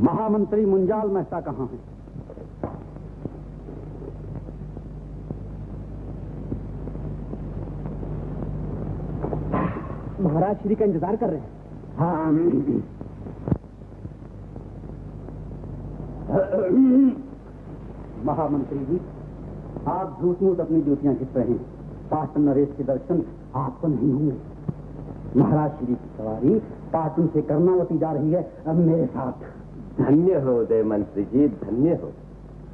महामंत्री मुंजाल मेहता कहाँ है? महाराज श्री का इंतजार कर रहे हैं। हाँ। महामंत्री जी, आप झूठ मूठ अपनी ड्यूटियां घिस रहे हैं। पाटन नरेश के दर्शन आपको नहीं होंगे। महाराज श्री की सवारी पाटन से कर्णावती जा रही है। अब मेरे साथ। धन्य हो उदय मंत्री जी, धन्य हो।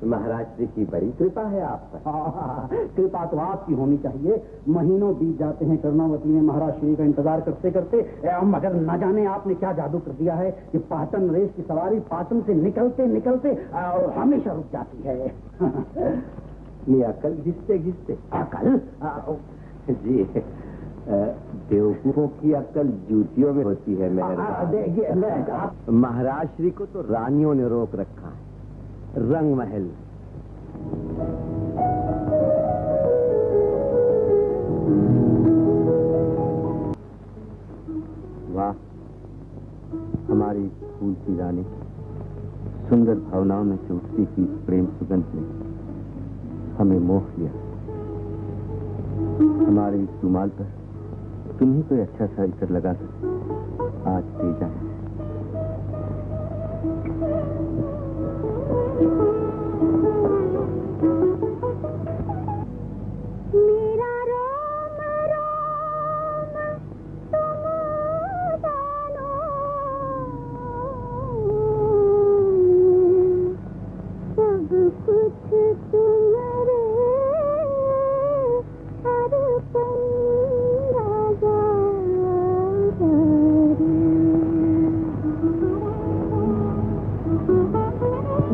महाराज श्री की बड़ी कृपा है आप पर। कृपा तो आपकी होनी चाहिए। महीनों बीत जाते हैं कर्णावती में महाराज श्री का इंतजार करते करते, मगर न जाने आपने क्या जादू कर दिया है कि पाटन नरेश की सवारी पाटन से निकलते निकलते हमेशा रुक जाती है। ये अकल घिसते घिसते अकल जी, बेवकूफों की अक्ल जूतियों में होती है। मेरे महाराज श्री को तो रानियों ने रोक रखा है, रंग महल। वाह, हमारी फूल सी रानी, सुंदर भावनाओं में से उठती हुई प्रेम सुगंध ने हमें मोह लिया। हमारे इस रुमाल पर तुम्ही कोई अच्छा सा इतर लगा कर आज दे जाए। मेरा रोम रोम तुम जानो, सब कुछ तुम्हारे अर्पण राजा।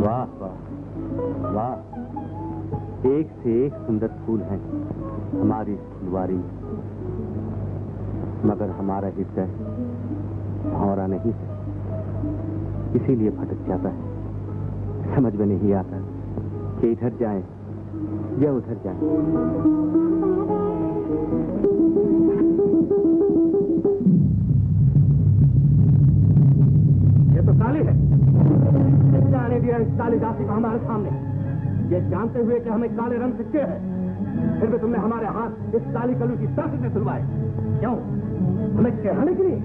वाह वाह वाह, एक से एक सुंदर फूल हैं हमारी फुलवारी में, मगर हमारा हृदय भौरा नहीं है, इसीलिए भटक जाता है। समझ में नहीं आता कि इधर जाए या उधर जाए। ये तो काली है। किसने आने दिया इस काली दासी को हमारे सामने? ये जानते हुए कि हमें काले रंग से क्या है, फिर भी तुमने हमारे हाथ इस काली कलू की दासी से खुलवाए। क्यों? हमें चढ़ाने के लिए,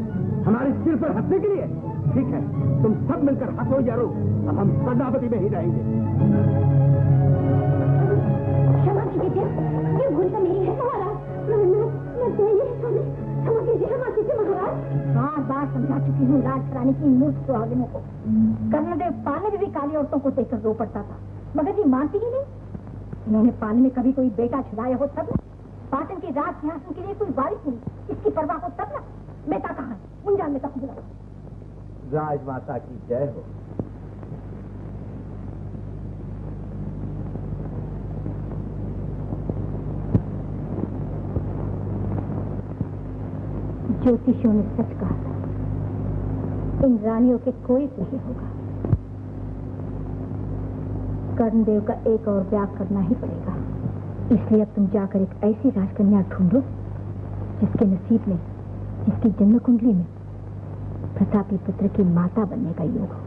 हमारे सिर पर हंसने के लिए? ठीक है, तुम सब मिलकर हंसो या रो, अब हम कर्णावती में ही रहेंगे। क्षमा कीजिए, ये भूल तो मेरी है महाराज। क्षमा कीजिए महाराज। बार बार समझा चुकी हूँ राजरानी की मूर्ख सुहागिनों को। कर्णदेव पाले में भी काली औरतों को देखकर रो पड़ता था, मगर ये मानती ही नहीं। इन्होंने पाले में कभी कोई बेटा छुड़ाया हो तब ना, पाटन के राज सिंहासन के लिए कोई वारिस नहीं, इसकी परवाह हो तब ना। मैं राजमाता की जय हो। ज्योतिषियों ने सच कहा था, इन रानियों के कोई नहीं होगा। कर्णदेव का एक और ब्याह करना ही पड़ेगा। इसलिए अब तुम जाकर एक ऐसी राजकन्या ढूंढो जिसके नसीब में, जिसकी जन्म कुंडली में प्रतापी पुत्र की माता बनने का योग हो।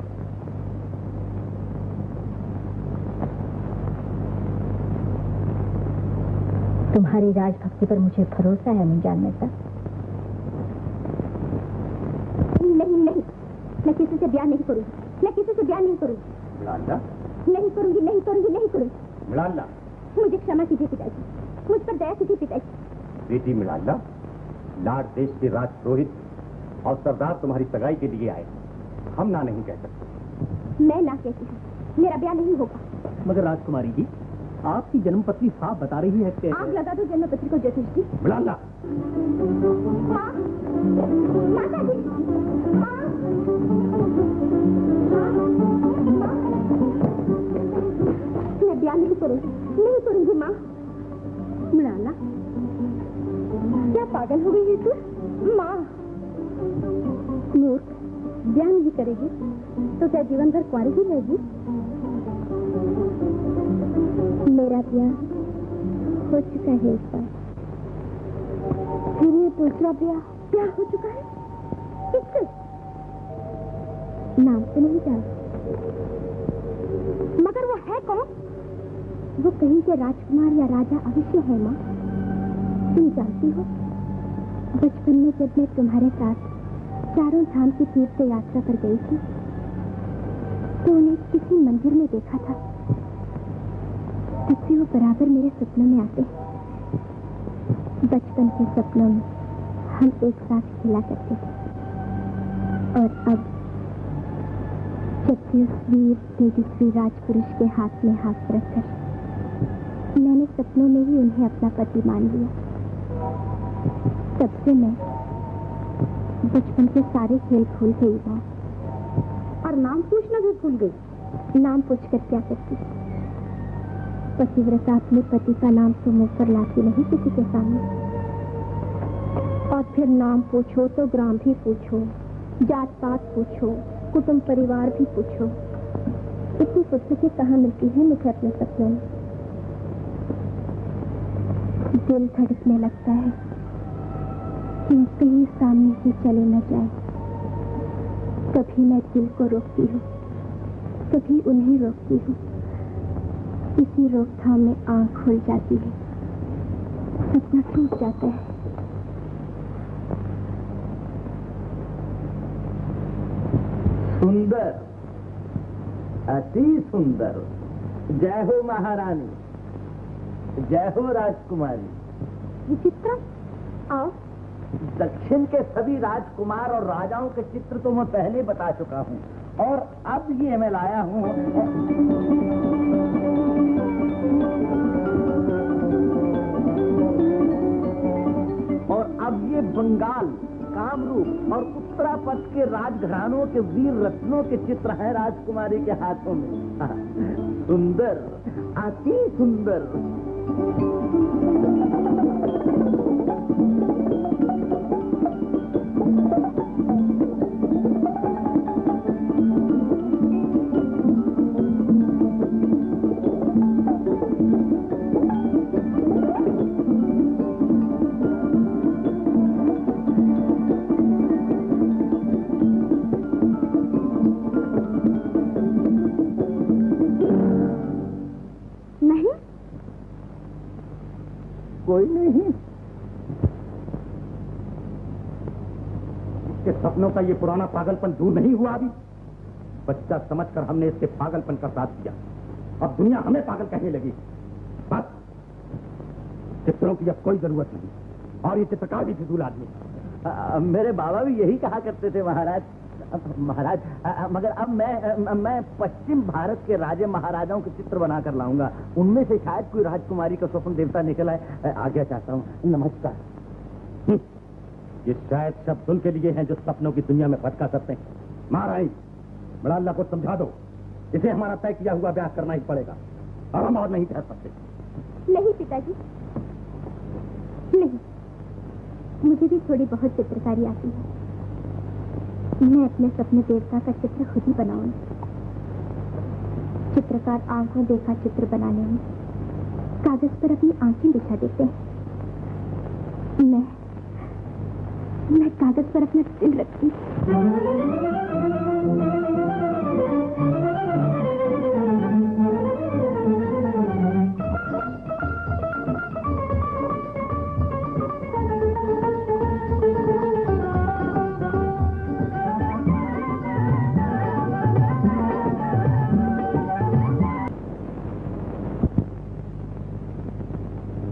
तुम्हारी राजभक्ति पर मुझे भरोसा है मुंजान मेहता। नहीं नहीं, मैं किसी से ब्याह नहीं करूंगी, मैं किसी से ब्याह नहीं करूंगी। मृणाला, नहीं करूंगी, नहीं करूंगी, नहीं करूंगी। मृणाला, मुझे क्षमा कीजिए पिताजी, मुझ पर दया कीजिए पिताजी। बेटी मृणाला, लाड देश के राजपुरोहित और सरदार तुम्हारी सगाई के लिए आए, हम ना नहीं कह सकते। मैं ना कहती हूँ, मेरा ब्याह नहीं होगा। मगर राजकुमारी जी, आपकी जन्मपत्री साफ बता रही है कि आग लगा दो जन्मपत्री को ज्योतिष जी। मृणाला, माँ, माता जी, माँ, मैं ब्याह नहीं करूंगी, नहीं करूंगी माँ। मृणाला, क्या पागल हो गई है तू? माँ, मूर्ख, ब्याह नहीं करेगी तो क्या जीवन भर कुंवारी ही रहेगी? मेरा ब्याह हो चुका है इस बार, फिर ये दूसरा ब्याह हो चुका है। किससे? नाम तो नहीं जानती, मगर वो है कौन? वो कहीं के राजकुमार या राजा अवश्य है माँ। तुम जानती हो, बचपन में जब मैं तुम्हारे साथ चारों धाम की तीर्थ यात्रा पर गई थी तो उन्हें किसी मंदिर में देखा था। तब से वो बराबर मेरे सपनों में आते हैं। बचपन के सपनों में हम एक साथ खेला करते थे, और अब जब से उस वीर तेजस्वी राजपुरुष के हाथ में हाथ रखकर मैंने सपनों में ही उन्हें अपना पति मान लिया, तब से मैं बचपन के सारे खेल भूल गई माँ। और नाम पूछना भी भूल गई। नाम पूछकर क्या करती? पतिव्रता अपने पति का नाम तो मुंह पर लाती नहीं किसी के सामने। और फिर नाम पूछो तो ग्राम भी पूछो, जात पात पूछो, कुटुंब परिवार भी पूछो। इतनी फुर्सत कहाँ मिलती है मुझे अपने सपनों में। दिल धड़कने लगता है कि कहीं सामने से चले न जाए। कभी मैं दिल को रोकती हूँ, कभी उन्हें रोकती हूँ। इसी रोकथाम में आंख खुल जाती है, सपना टूट जाता है। सुंदर, अति सुंदर। जय हो महारानी, जय हो राजकुमारी। विचित्र, आओ। दक्षिण के सभी राजकुमार और राजाओं के चित्र तो मैं पहले बता चुका हूँ, और अब ये मैं लाया हूँ। और अब ये बंगाल, कामरूप और उत्तरापथ के राजघरानों के वीर रत्नों के चित्र हैं राजकुमारी के हाथों में। सुंदर, अति सुंदर। कोई नहीं। इसके सपनों का ये पुराना पागलपन दूर नहीं हुआ अभी। बच्चा समझकर हमने इसके पागलपन का साथ दिया, अब दुनिया हमें पागल कहने लगी। बस, चित्रों की अब कोई जरूरत नहीं, और ये चित्रकार भी फिजूल आदमी। मेरे बाबा भी यही कहा करते थे महाराज। महाराज, मगर अब मैं पश्चिम भारत के राजे महाराजाओं के चित्र बनाकर लाऊंगा। उनमें से शायद कोई राजकुमारी का स्वप्न देवता निकल आए। आज्ञा चाहता हूँ। नमस्कार। ये शायद शब्द उनके लिए हैं जो सपनों की दुनिया में भटका करते हैं। महारानी, बड़ा अल्लाह को समझा दो, इसे हमारा तय किया हुआ ब्याह करना ही पड़ेगा, और हम और नहीं ठहर सकते। नहीं पिताजी, नहीं, मुझे भी थोड़ी बहुत चित्रकारी आती है। मैं अपने सपने देवता का चित्र खुद ही बनाऊंगी। चित्रकार आंखों देखा चित्र बनाने में कागज पर अपनी आंखें बिछा देते हैं। मैं कागज पर अपना दिल रखती हूँ।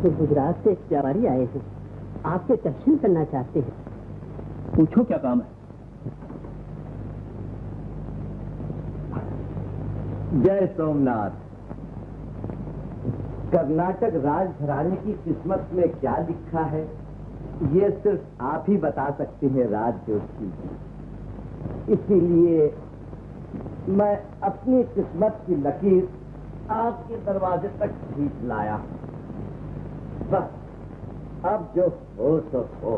तो गुजरात से एक व्यापारी आए हैं, आपके दर्शन करना चाहते हैं। पूछो क्या काम है? जय सोमनाथ। कर्नाटक राजघराने की किस्मत में क्या लिखा है, ये सिर्फ आप ही बता सकते हैं राज ज्योति। इसीलिए मैं अपनी किस्मत की लकीर आपके दरवाजे तक खींच लाया। बस अब जो हो तो हो।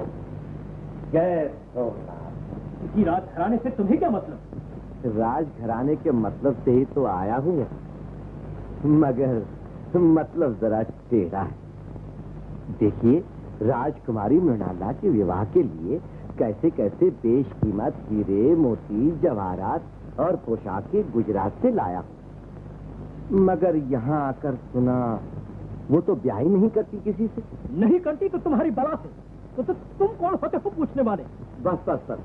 जय सोमनाथ। इसी राजघराने से तुम्हें क्या मतलब? राजघराने के मतलब से ही तो आया हूं, मगर मतलब जरा टेढ़ा है। देखिए, राजकुमारी मृणाला के विवाह के लिए कैसे कैसे बेशकीमत हीरे, मोती, जवाहरात और पोशाकें गुजरात से लाया, मगर यहाँ आकर सुना वो तो ब्याह ही नहीं करती किसी से। नहीं करती तो तुम्हारी बला से। तो तुम कौन होते हो पूछने वाले? बस बस बस,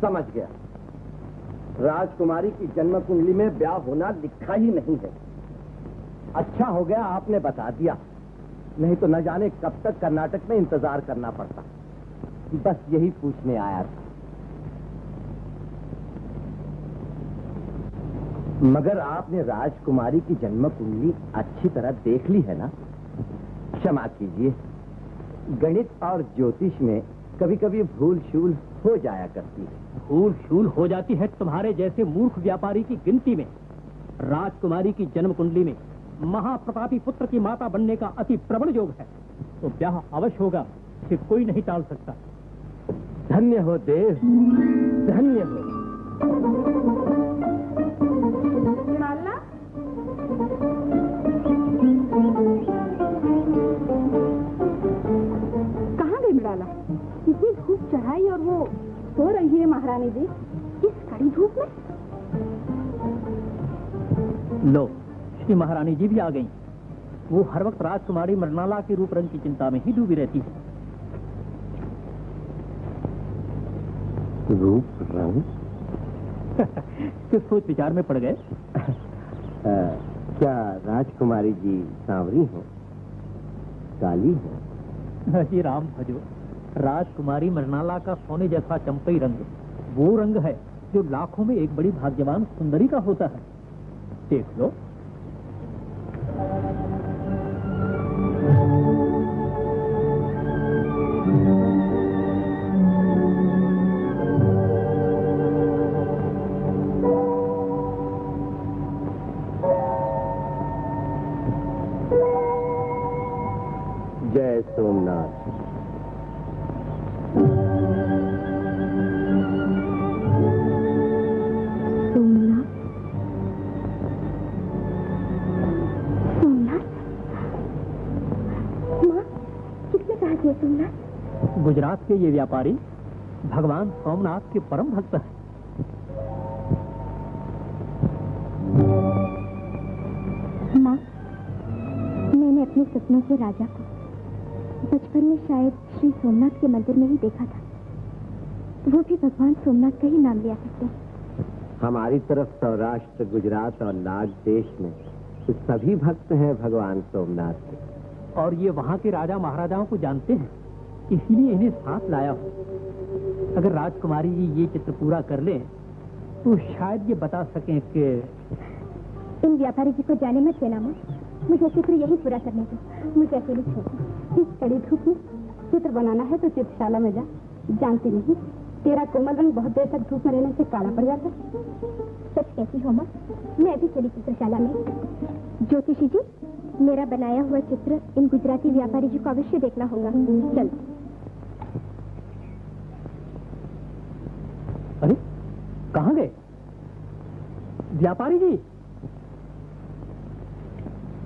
समझ गया। राजकुमारी की जन्म कुंडली में ब्याह होना लिखा ही नहीं है। अच्छा हो गया आपने बता दिया, नहीं तो न जाने कब तक कर्नाटक में इंतजार करना पड़ता। बस यही पूछने आया था। मगर आपने राजकुमारी की जन्म कुंडली अच्छी तरह देख ली है ना? क्षमा कीजिए, गणित और ज्योतिष में कभी कभी भूल शूल हो जाया करती है। भूल शूल हो जाती है तुम्हारे जैसे मूर्ख व्यापारी की गिनती में। राजकुमारी की जन्म कुंडली में महाप्रतापी पुत्र की माता बनने का अति प्रबल योग है, तो ब्याह अवश्य होगा, इसे कोई नहीं टाल सकता। धन्य हो देव, धन्य हो। कहाँ गई मृणाला? इतनी धूप चढ़ाई और वो सो रही है महारानी जी इस कड़ी धूप में। लो, श्री महारानी जी भी आ गईं। वो हर वक्त राजकुमारी मृणाला के रूप रंग की चिंता में ही डूबी रहती है। रूप रंग? सिर्फ सोच विचार में पड़ गए। क्या राजकुमारी जी सांवरी हो, काली हो? जी राम भजो, राजकुमारी मृणाला का सोने जैसा चंपई रंग वो रंग है जो लाखों में एक बड़ी भाग्यवान सुंदरी का होता है। देख लो। जय सोमनाथ। गुजरात के ये व्यापारी भगवान सोमनाथ के परम भक्त हैं। माँ, मैंने अपने सपनों के राजा को बचपन में शायद श्री सोमनाथ के मंदिर में ही देखा था। वो भी भगवान सोमनाथ का ही नाम लिया करते हैं। हमारी तरफ सौराष्ट्र, गुजरात और नाग देश में तो सभी भक्त हैं भगवान सोमनाथ के। और ये वहाँ के राजा महाराजाओं को जानते हैं, इसीलिए इन्हें साथ लाया हूँ। अगर राजकुमारी जी ये चित्र पूरा कर लें तो शायद ये बता सकें कि इन व्यापारी जी को जाने मत देना माँ, मुझे चित्र यही पूरा करने दो। मुझे अकेले छोड़ो। इस कड़ी धूप में चित्र बनाना है तो चित्रशाला में जा, जानती नहीं तेरा कोमल रंग बहुत देर तक धूप में रहने से काला पड़ जाता है। सच कहती हो माँ, मैं भी चली चित्रशाला में। ज्योतिषी जी, मेरा बनाया हुआ चित्र इन गुजराती व्यापारी जी को अवश्य देखना होगा। चल। अरे कहाँ गए व्यापारी जी?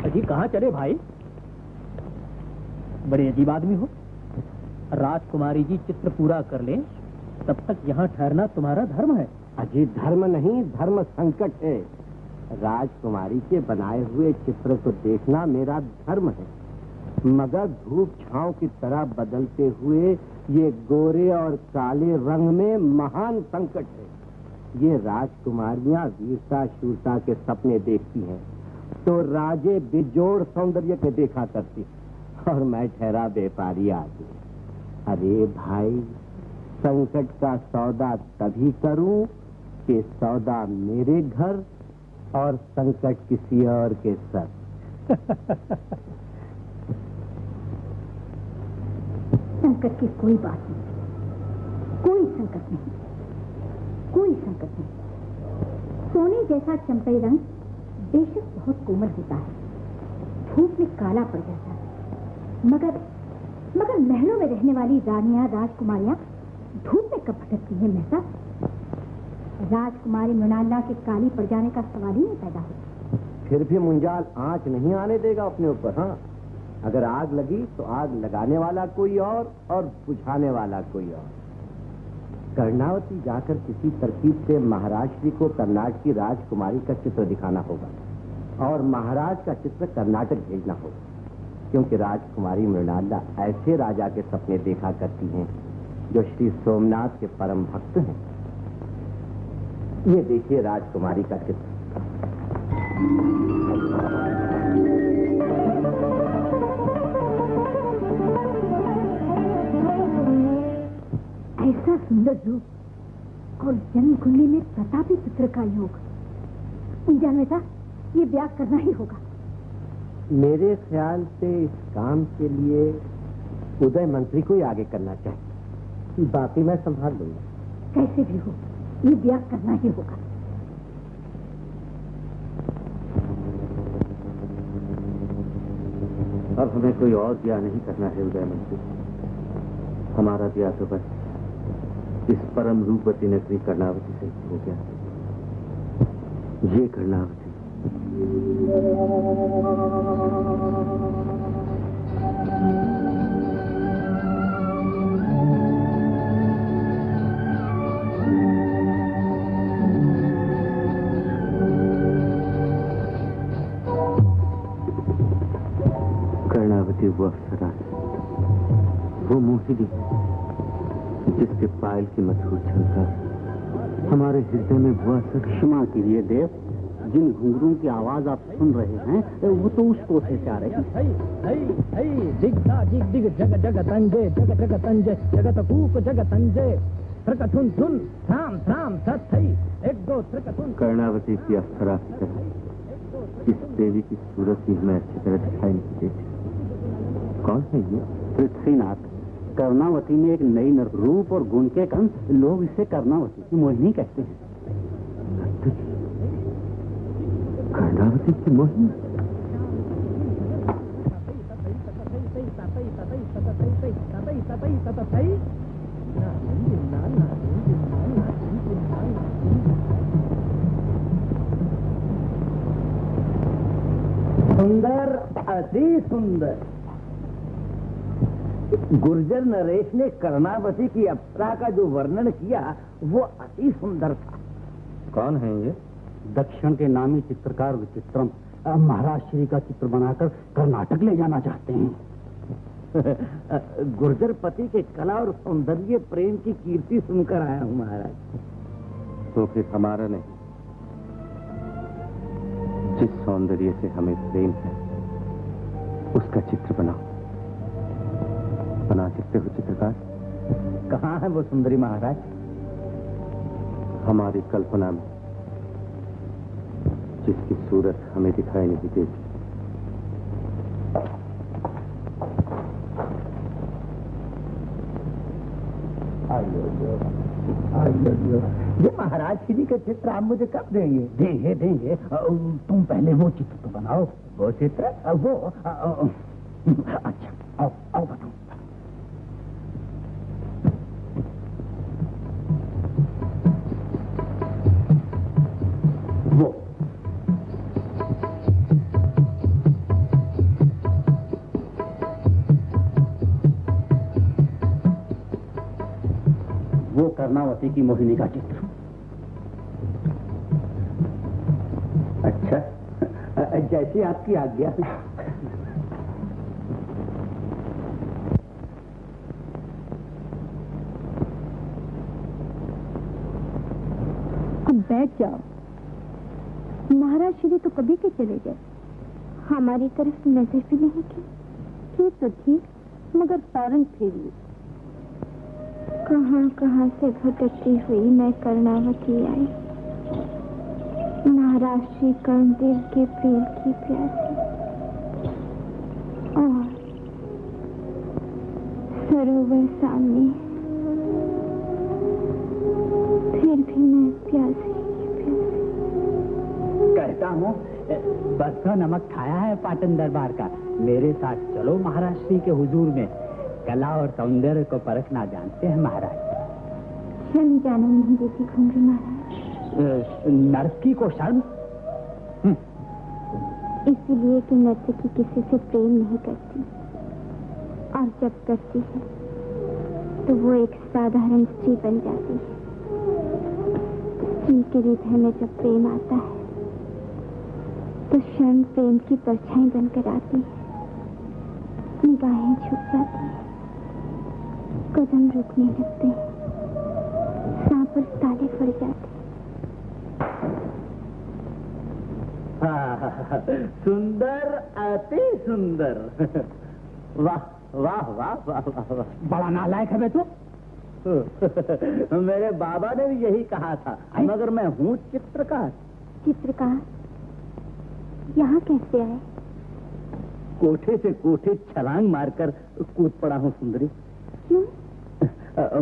अजी कहाँ चले भाई? बड़े अजीब आदमी हो। राजकुमारी जी चित्र पूरा कर ले, तब तक यहाँ ठहरना तुम्हारा धर्म है। अजी धर्म नहीं, धर्म संकट है। राजकुमारी के बनाए हुए चित्र को देखना मेरा धर्म है, मगर धूप छांव की तरह बदलते हुए ये गोरे और काले रंग में महान संकट है। ये राजकुमारियां वीरता शूरता के सपने देखती हैं, तो राजे बेजोड़ सौंदर्य के देखा करती, और मैं ठहरा व्यापारी आदमी। अरे भाई, संकट का सौदा तभी करूं कि सौदा मेरे घर और संकट किसी और के साथ। संकट की कोई बात नहीं, कोई संकट नहीं, कोई संकट नहीं। सोने जैसा चंपई रंग बेशक बहुत कोमल होता है, धूप में काला पड़ जाता है, मगर महलों में रहने वाली रानियां, राजकुमारियां धूप में कब भटकती हैं मेहता? राजकुमारी मृणाला के काली पड़ जाने का सवाल ही नहीं पैदा होता। फिर भी मुंजाल आंच नहीं आने देगा अपने ऊपर। हाँ, अगर आग लगी तो आग लगाने वाला कोई और बुझाने वाला कोई और। कर्णावती जाकर किसी तरकीब से महाराज श्री को कर्नाटक की राजकुमारी का चित्र दिखाना होगा और महाराज का चित्र कर्नाटक भेजना होगा, क्योंकि राजकुमारी मृणाला ऐसे राजा के सपने देखा करती हैं जो श्री सोमनाथ के परम भक्त हैं। ये देखिए राजकुमारी का चित्र। ऐसा सुंदर रूप और जन्म कुंडली में प्रतापी पुत्र का योग। जानता, ये ब्याह करना ही होगा। मेरे ख्याल से इस काम के लिए उदय मंत्री को ही आगे करना चाहिए, बाकी मैं संभाल लूंगा। कैसे भी हो, ये ब्याह करना ही होगा। अब हमें कोई और ब्याह नहीं करना है उदय मंत्री। हमारा ब्याह तो बस इस परम रूपवती नगरी कर्णावती से हो गया। ये कर्णावती कर्णावती वो अप्सरा, वो मोहिनी जिसके पायल की मधुर झलकार हमारे हृदय में हुआ सर। क्षमा कीजिए देव, जिन घुंघरू की आवाज आप सुन रहे हैं वो तो उस कोसे से आ रही है। दिग जग जग तंजे, जग जग तंजे, जगत कूक जग तंजे, थ्रकथुन थुन थाम थाम सत थई, एक दो थ्रकथुन। कर्णावती की अप्सरा की तरह इस देवी की सूरत ही हमें अच्छी तरह दिखाई नहीं देती। कौन है ये? पृथ्वीनाथ। कर्णावती में एक नई रूप और गुण के कारण लोग इसे कर्णावती की मोहिनी कहते हैं। कर्णावती की मोहिनी? सुंदर, अति सुंदर। गुर्जर नरेश ने कर्णावती की अप्सरा का जो वर्णन किया वो अति सुंदर था। कौन है ये? दक्षिण के नामी चित्रकार विचित्रम महाराज श्री का चित्र बनाकर कर्नाटक ले जाना चाहते हैं। गुर्जर पति के कला और सौंदर्य प्रेम की कीर्ति सुनकर आया हूँ महाराज। तो फिर हमारा नहीं, जिस सौंदर्य से हमें प्रेम है उसका चित्र बनाओ। बना सकते हो चित्रकार? कहाँ है वो सुंदरी महाराज? हमारी कल्पना में, जिसकी सूरत हमें दिखाई नहीं देती। ये महाराज श्री के चित्र आप मुझे कब देंगे? देंगे देंगे, तुम पहले वो चित्र तो बनाओ। वो चित्र? वो अच्छा, आओ आओ बताओ। वो कर्णावती की मोहिनी का चित्र। अच्छा, जैसी आपकी आज्ञा। अब बैठ जाओ। महाराज श्री तो कभी के चले गए, हमारी तरफ नजर भी नहीं की तो थी मगर फौरन फिर ली। कहाँ कहाँ से भटकती हुई मैं कर्णावती आई, महाराज श्री कर्णदेव के प्रेम की प्यासी, और सरोवर सामने फिर भी मैं प्यासी कहता हूँ बस का नमक खाया है पाटन दरबार का। मेरे साथ चलो महाराज श्री के हुजूर में। कला और सौंदर्य को परखना जानते हैं महाराज। शर्म जाने नहीं देती घुंघरू महाराज। नर्तकी को शर्म? इसीलिए कि नर्तकी किसी से प्रेम नहीं करती, और जब करती है तो वो एक साधारण स्त्री बन जाती है। स्त्री के हृदय में जब प्रेम आता है तो शर्म प्रेम की परछाई बनकर आती है, निगाहें झुक जाती हैं, कदम रुकने लगते हैं, सांप पर ताले पड़ जाते हैं। सुंदर, अति सुंदर। वाह वाह वाह वाह वाह वाह। बड़ा नालायक है बे तू। मेरे बाबा ने भी यही कहा था, मगर मैं हूँ चित्रकार। चित्रकार यहाँ कैसे आए? कोठे से कोठे छलांग मारकर कूद पड़ा हूँ सुंदरी। क्यों?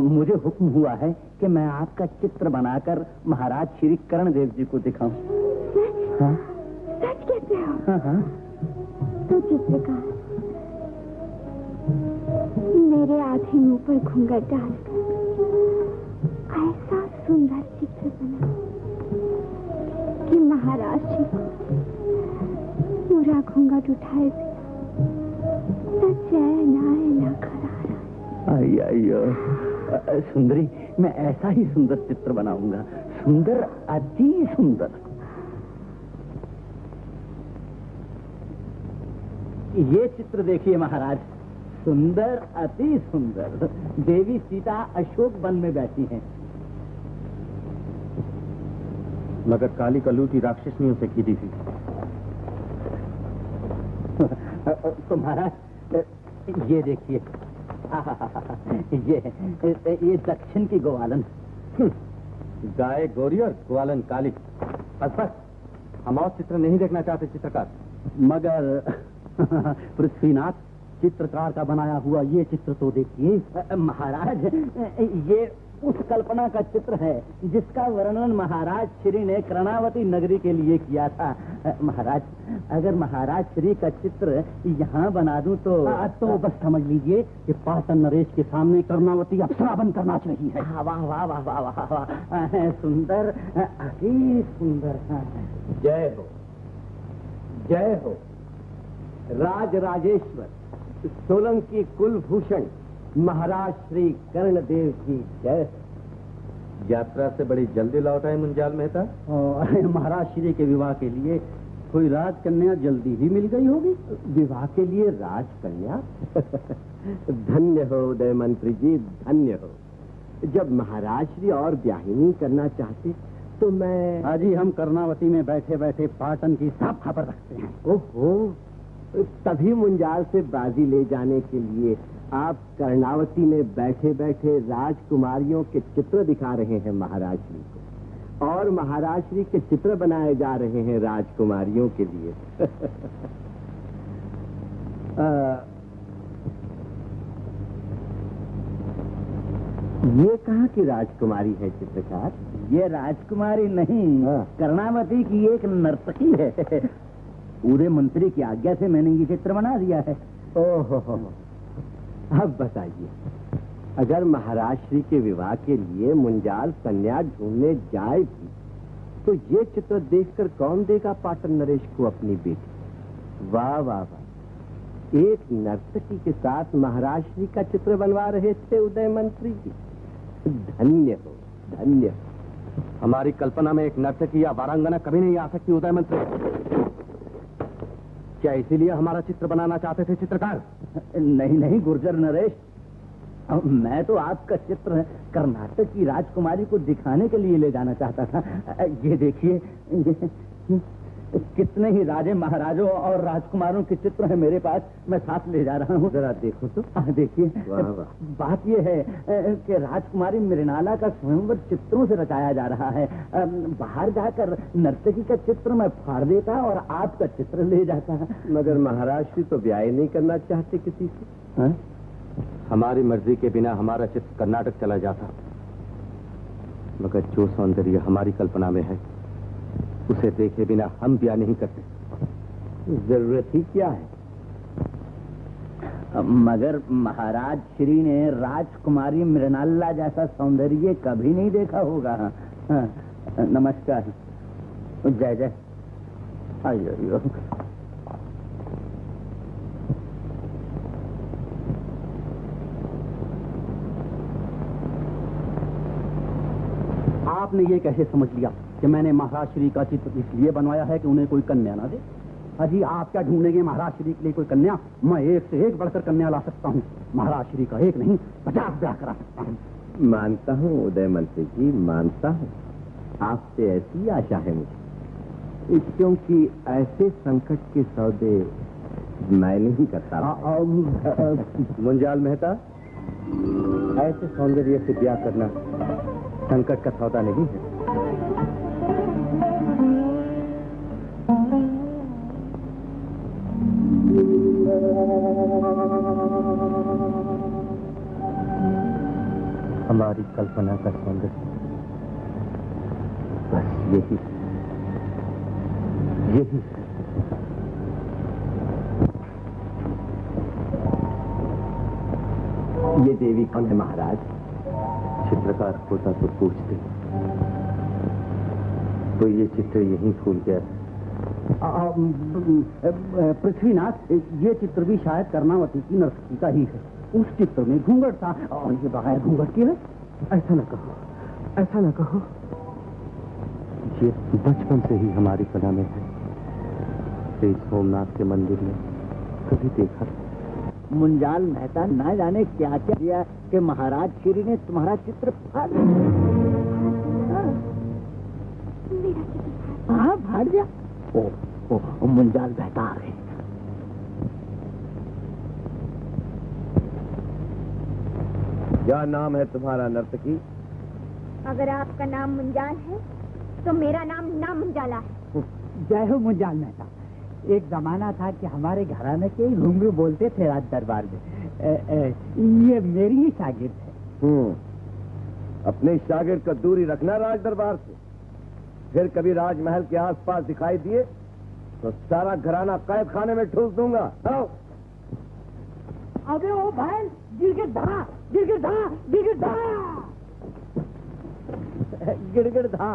मुझे हुक्म हुआ है कि मैं आपका चित्र बनाकर महाराज श्री कर्णदेव जी को दिखाऊं। सच? हाँ? सच कहते हो? हाँ हाँ। तो चित्रकार मेरे आधे मुंह पर घूंघट डालकर ऐसा सुंदर चित्र बना कि महाराज जी को पूरा घूंघट उठाए न चैन आए न करार आए। अयो सुंदरी, मैं ऐसा ही सुंदर चित्र बनाऊंगा, सुंदर, अति सुंदर। ये चित्र देखिए महाराज, सुंदर, अति सुंदर। देवी सीता अशोक वन में बैठी हैं। मगर काली कलूटी राक्षसनियों से घिरी थी। तो महाराज ये देखिए, ये दक्षिण की ग्वालन। गाय गौरी और ग्वालन काली। बस बस, हम और चित्र नहीं देखना चाहते चित्रकार। मगर पृथ्वीनाथ, चित्रकार का बनाया हुआ ये चित्र तो देखिए। महाराज, ये उस कल्पना का चित्र है जिसका वर्णन महाराज श्री ने कर्णावती नगरी के लिए किया था। महाराज, अगर महाराज श्री का चित्र यहाँ बना दूं तो बस समझ लीजिए कि पाटन नरेश के सामने कर्णावती अप्सरा बनकर नाच रही है। वाह वाह वाह वाह वाह वाह, सुंदर, अति सुंदर। जय हो, जय हो। राज राजेश्वर सोलंकी कुलभूषण महाराज श्री कर्णदेव की जय। यात्रा से बड़ी जल्दी लौट आए मुंजाल मेहता। महाराज श्री के विवाह के लिए कोई राजकन्या जल्दी ही मिल गई होगी। विवाह के लिए राजकन्या? धन्य हो उदय मंत्री जी, धन्य हो। जब महाराज श्री और ब्याही नहीं करना चाहते तो मैं... अजी हम कर्णावती में बैठे बैठे पाटन की सब खबर रखते हैं। ओहो, तभी मुंजाल से बाजी ले जाने के लिए आप कर्णावती में बैठे बैठे राजकुमारियों के चित्र दिखा रहे हैं महाराज श्री को, और महाराज श्री के चित्र बनाए जा रहे हैं राजकुमारियों के लिए। ये कहाँ की राजकुमारी है चित्रकार? ये राजकुमारी नहीं, कर्णावती की एक नर्तकी है। पूरे मंत्री की आज्ञा से मैंने ये चित्र बना दिया है। ओहो, अब बताइए, अगर महाराज श्री के विवाह के लिए मुंजाल कन्या ढूंढने जाए भी तो ये चित्र देखकर कौन देगा पाटन नरेश को अपनी बेटी? वाह वाह वाह, एक नर्तकी के साथ महाराज श्री का चित्र बनवा रहे थे उदय मंत्री जी। धन्य हो, धन्य हो। हमारी कल्पना में एक नर्तकी या वारांगना कभी नहीं आ सकती उदय मंत्री। क्या इसीलिए हमारा चित्र बनाना चाहते थे चित्रकार? नहीं नहीं गुर्जर नरेश, मैं तो आपका चित्र कर्नाटक की राजकुमारी को दिखाने के लिए ले जाना चाहता था। ये देखिए, कितने ही राजे महाराजों और राजकुमारों के चित्र हैं मेरे पास, मैं साथ ले जा रहा हूँ। जरा देखो तो। देखिए, बात ये है कि राजकुमारी मृणाला का स्वयंवर चित्रों से रचाया जा रहा है। बाहर जाकर नर्तकी का चित्र मैं फाड़ देता और आपका चित्र ले जाता। मगर महाराज श्री तो ब्याह नहीं करना चाहते किसी से। हाँ? हमारी मर्जी के बिना हमारा चित्र कर्नाटक चला जाता, मगर जो सौंदर्य हमारी कल्पना में है उसे देखे बिना हम ब्याह नहीं करते। जरूरत ही क्या है? मगर महाराज श्री ने राजकुमारी मृणाला जैसा सौंदर्य कभी नहीं देखा होगा। हाँ, नमस्कार, जय जय। आइयो, आपने ये कैसे समझ लिया कि मैंने महाराज श्री का चित्र इसलिए बनवाया है कि उन्हें कोई कन्या ना दे? अजी, आप क्या ढूंढेंगे महाराज श्री के लिए कोई कन्या? मैं एक से एक बढ़कर कन्या ला सकता हूँ। महाराज श्री का एक नहीं 50 ब्याह करा सकता हूँ। मानता हूँ उदय मंत्री जी, मानता हूँ। आपसे ऐसी आशा है मुझे, क्योंकि ऐसे संकट के सौदे मैं नहीं करता। मुंजाल मेहता, ऐसे सौंदर्य से ब्याह करना संकट का सौदा नहीं है। हमारी कल्पना का सौंदर्य बस यही यही। ये देवी कौन है महाराज? चित्रकार होता तो पूछते, तो ये चित्र यहीं भूल गया। पृथ्वीनाथ, ये चित्र भी शायद कर्णावती की नर्तकी का ही है। उस चित्र में घूंघट था और ये बगैर घूंघट के है। ऐसा न कहो, ऐसा न कहो। ये बचपन से ही हमारी कला में है। श्री सोमनाथ के मंदिर में कभी देखा। मुंजाल मेहता, ना जाने क्या क्या किया कि महाराज श्री ने तुम्हारा चित्र फाड़ दिया। ओ, मुंजाल मेहता आ रहे। क्या नाम है तुम्हारा नर्तकी? अगर आपका नाम मुंजाल है तो मेरा नाम ना मुंजाला है। जय हो मुंजाल मेहता। एक जमाना था कि हमारे घराने के घुंघरू बोलते थे राज दरबार में। ये मेरी ही शागिर्द है। अपने शागिर्द का दूरी रखना राज दरबार से। फिर कभी राजमहल के आसपास दिखाई दिए तो सारा घराना कैद खाने में ठूस दूंगा। अबे ओ भाई, गिड़गिड़ा गिड़गिड़ा गिड़गिड़ा गिड़गिड़ा।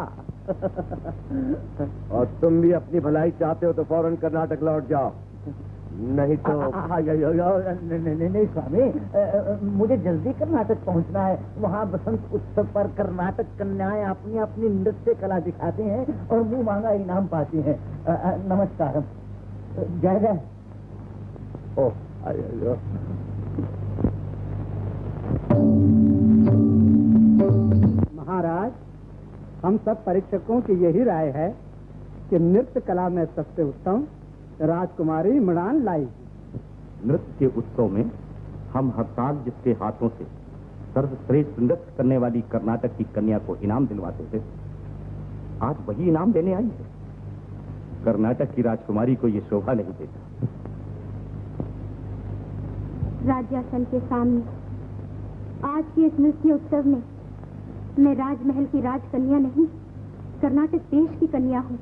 और तुम भी अपनी भलाई चाहते हो तो फौरन कर्नाटक लौट जाओ, नहीं तो। नहीं स्वामी, मुझे जल्दी कर्नाटक पहुंचना है। वहाँ बसंत उत्सव पर कर्नाटक कन्याएं अपनी अपनी नृत्य कला दिखाते हैं और मुंह मांगा इनाम पाती हैं। नमस्कार, जय जय। ओ महाराज, हम सब परीक्षकों की यही राय है कि नृत्य कला में सबसे उत्तम राजकुमारी मृणाल लाई। नृत्य के उत्सव में हम हर साल जिसके हाथों से सर्वश्रेष्ठ नृत्य करने वाली कर्नाटक की कन्या को इनाम दिलवाते थे, आज वही इनाम देने आई है। कर्नाटक की राजकुमारी को ये शोभा नहीं देता। राज्यासन के सामने आज के इस नृत्य उत्सव में मैं राजमहल की राजकन्या नहीं, कर्नाटक देश की कन्या हूँ।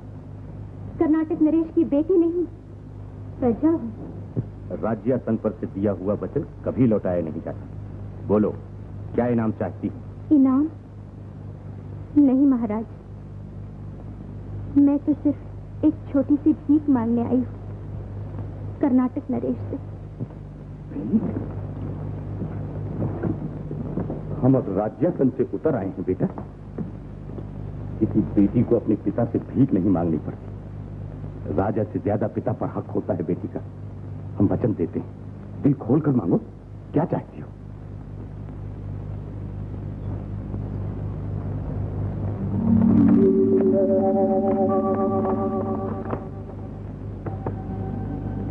कर्नाटक नरेश की बेटी नहीं, प्रजा हूँ। राज्यासन पर से दिया हुआ वचन कभी लौटाया नहीं जाता। बोलो, क्या इनाम चाहती है? इनाम नहीं महाराज, मैं तो सिर्फ एक छोटी सी भीख मांगने आई हूँ कर्नाटक नरेश से। हम अब राज्यासन से उतर आए हैं बेटा। किसी बेटी को अपने पिता से भीख नहीं मांगनी पड़ती। राजा से ज्यादा पिता पर हक होता है बेटी का। हम वचन देते हैं, दिल खोल कर मांगो, क्या चाहती हो?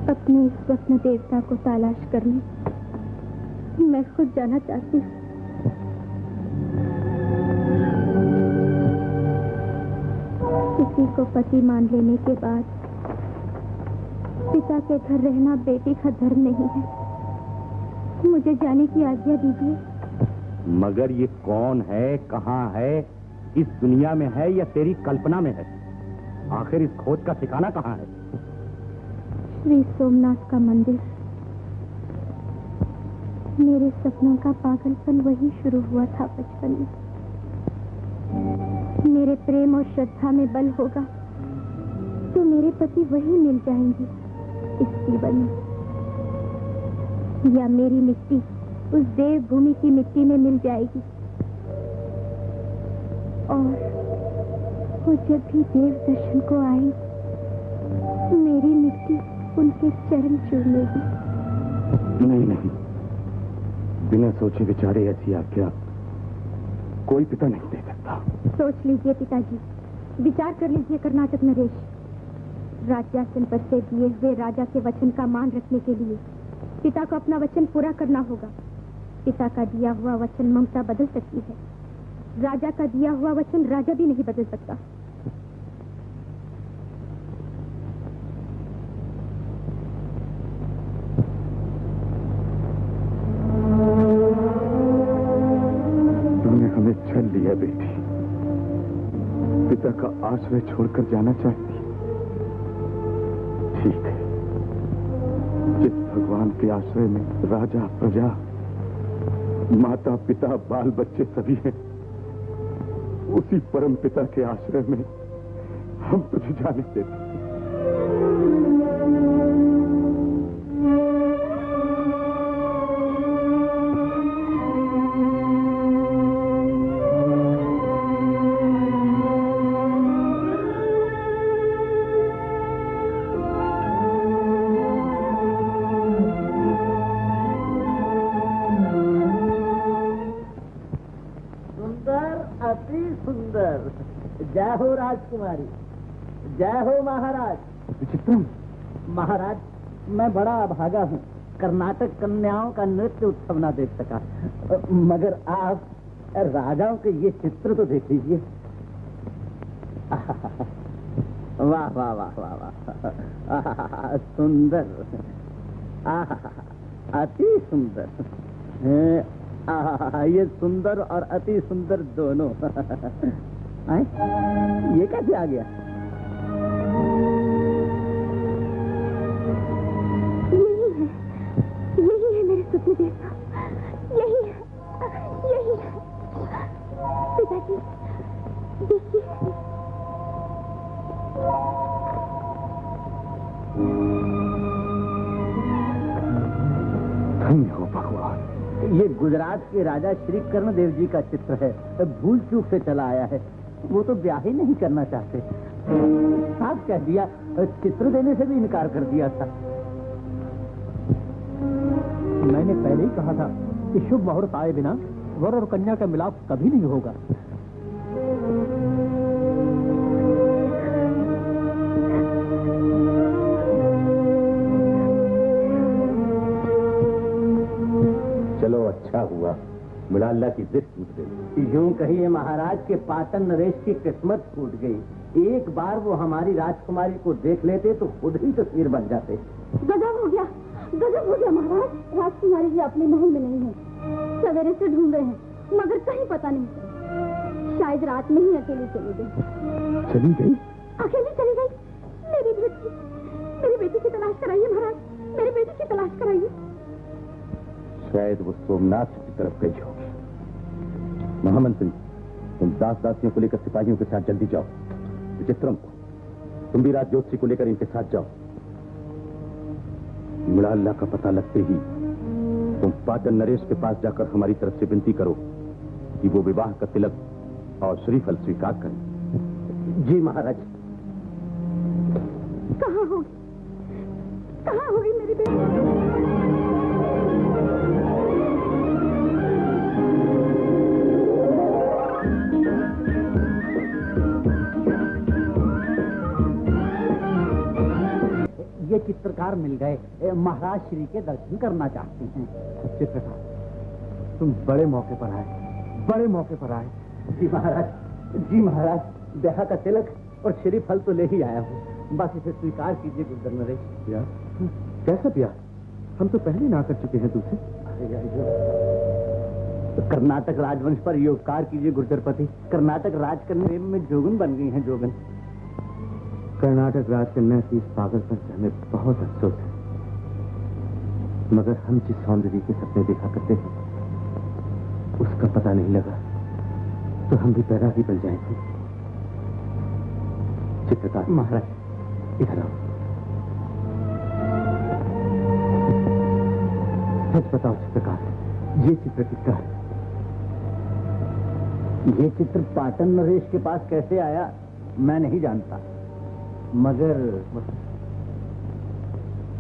अपने इस स्वप्न देवता को तलाश करने मैं खुद जाना चाहती हूँ। किसी को पति मान लेने के बाद पिता के घर रहना बेटी का धर्म नहीं है। मुझे जाने की आज्ञा दीजिए। मगर ये कौन है, कहाँ है, इस दुनिया में है या तेरी कल्पना में है? आखिर इस खोज का ठिकाना कहाँ है? श्री सोमनाथ का मंदिर। मेरे सपनों का पागलपन वही शुरू हुआ था बचपन में। मेरे प्रेम और श्रद्धा में बल होगा तो मेरे पति वही मिल जाएंगे इस जीवन में, या मेरी मिट्टी उस देवभूमि की मिट्टी में मिल जाएगी। और वो जब भी देव दर्शन को आएंगे मेरी मिट्टी उनके चरण चूमेगी। नहीं नहीं, बिना सोचे विचारे ऐसी आज्ञा कोई पिता नहीं दे सकता। सोच लीजिए पिताजी, विचार कर लीजिए कर्नाटक नरेश। राज्यासन पर से दिए हुए राजा के वचन का मान रखने के लिए पिता को अपना वचन पूरा करना होगा। पिता का दिया हुआ वचन ममता बदल सकती है, राजा का दिया हुआ वचन राजा भी नहीं बदल सकता। हमें छल लिया बेटी। पिता का आश्रय छोड़कर जाना चाहती। ठीक है, जिस भगवान के आश्रय में राजा, प्रजा, माता, पिता, बाल बच्चे सभी हैं, उसी परम पिता के आश्रय में हम तुझे जाने देते। जय हो राजकुमारी, जय हो महाराज। विचित्रम। महाराज, मैं बड़ा अभागा हूँ, कर्नाटक कन्याओं का नृत्य उत्सव ना देख सका। मगर आप राजाओं के ये चित्र तो देख लीजिए। वाह वाह वाह वाह वाह, सुंदर, अति सुंदर। ये सुंदर और अति सुंदर दोनों। ये कैसे आ गया? यही है मेरे सपने देवता, यही है पिताजी, देखिए। धन्य हो भगवान। ये गुजरात के राजा श्री कर्णदेव जी का चित्र है, भूल चूक से चला आया है। वो तो ब्याह ही नहीं करना चाहते, साफ कह दिया, चित्र देने से भी इनकार कर दिया था। मैंने पहले ही कहा था कि शुभ मुहूर्त आए बिना वर और कन्या का मिलाप कभी नहीं होगा। चलो, अच्छा हुआ, मुलाल्ला की जिद टूट गई। यूं कहिए महाराज के पाटन नरेश की किस्मत फूट गई। एक बार वो हमारी राजकुमारी को देख लेते तो खुद ही तस्वीर बन जाते। गजब हो गया महाराज। राजकुमारी जी अपने महल में नहीं है। सवेरे से ढूंढ रहे हैं मगर कहीं पता नहीं। शायद रात में ही अकेली चली गई। चली गई? अकेली चली गई। मेरी बेटी की तलाश कराइए महाराज, मेरी बेटी की तलाश कराइए। शायद वो सोमनाथ की तरफ गई हो। महामंत्री, तुम दास दासियों को लेकर सिपाहियों के साथ जल्दी जाओ। विचित्रम, तुम भी राज ज्योतिषी को लेकर इनके साथ जाओ। मुलाल्ला का पता लगते ही तुम पाटन नरेश के पास जाकर हमारी तरफ से विनती करो कि वो विवाह का तिलक और श्रीफल स्वीकार करें। जी महाराज। कहाँ होगी मेरी बेटी? ये चित्रकार मिल गए, महाराज श्री के दर्शन करना चाहते हैं। चित्रकार, तुम बड़े मौके पर आए, बड़े मौके पर आए। जी महाराज, ब्याह का तिलक और श्रीफल तो ले ही आया हूँ। बस इसे स्वीकार कीजिए गुरुदर नरेश। ब्याह? कैसा ब्याह? हम तो पहले ना कर चुके हैं तुझसे। तो कर्नाटक राजवंश पर ये उपकार कीजिए गुरुदरपति। कर्नाटक राज करने में जोगन बन गई हैं, जोगन। कर्नाटक राज करने की इस पागलपन से हमें बहुत अफसोस है, मगर हम जिस सौंदर्य के सपने देखा करते थे उसका पता नहीं लगा तो हम भी पैदा ही बन जाएंगे। चित्रकार महाराज, इधर आओ। सच बताओ चित्रकार, ये चित्र किसका है? ये चित्र पाटन नरेश के पास कैसे आया मैं नहीं जानता,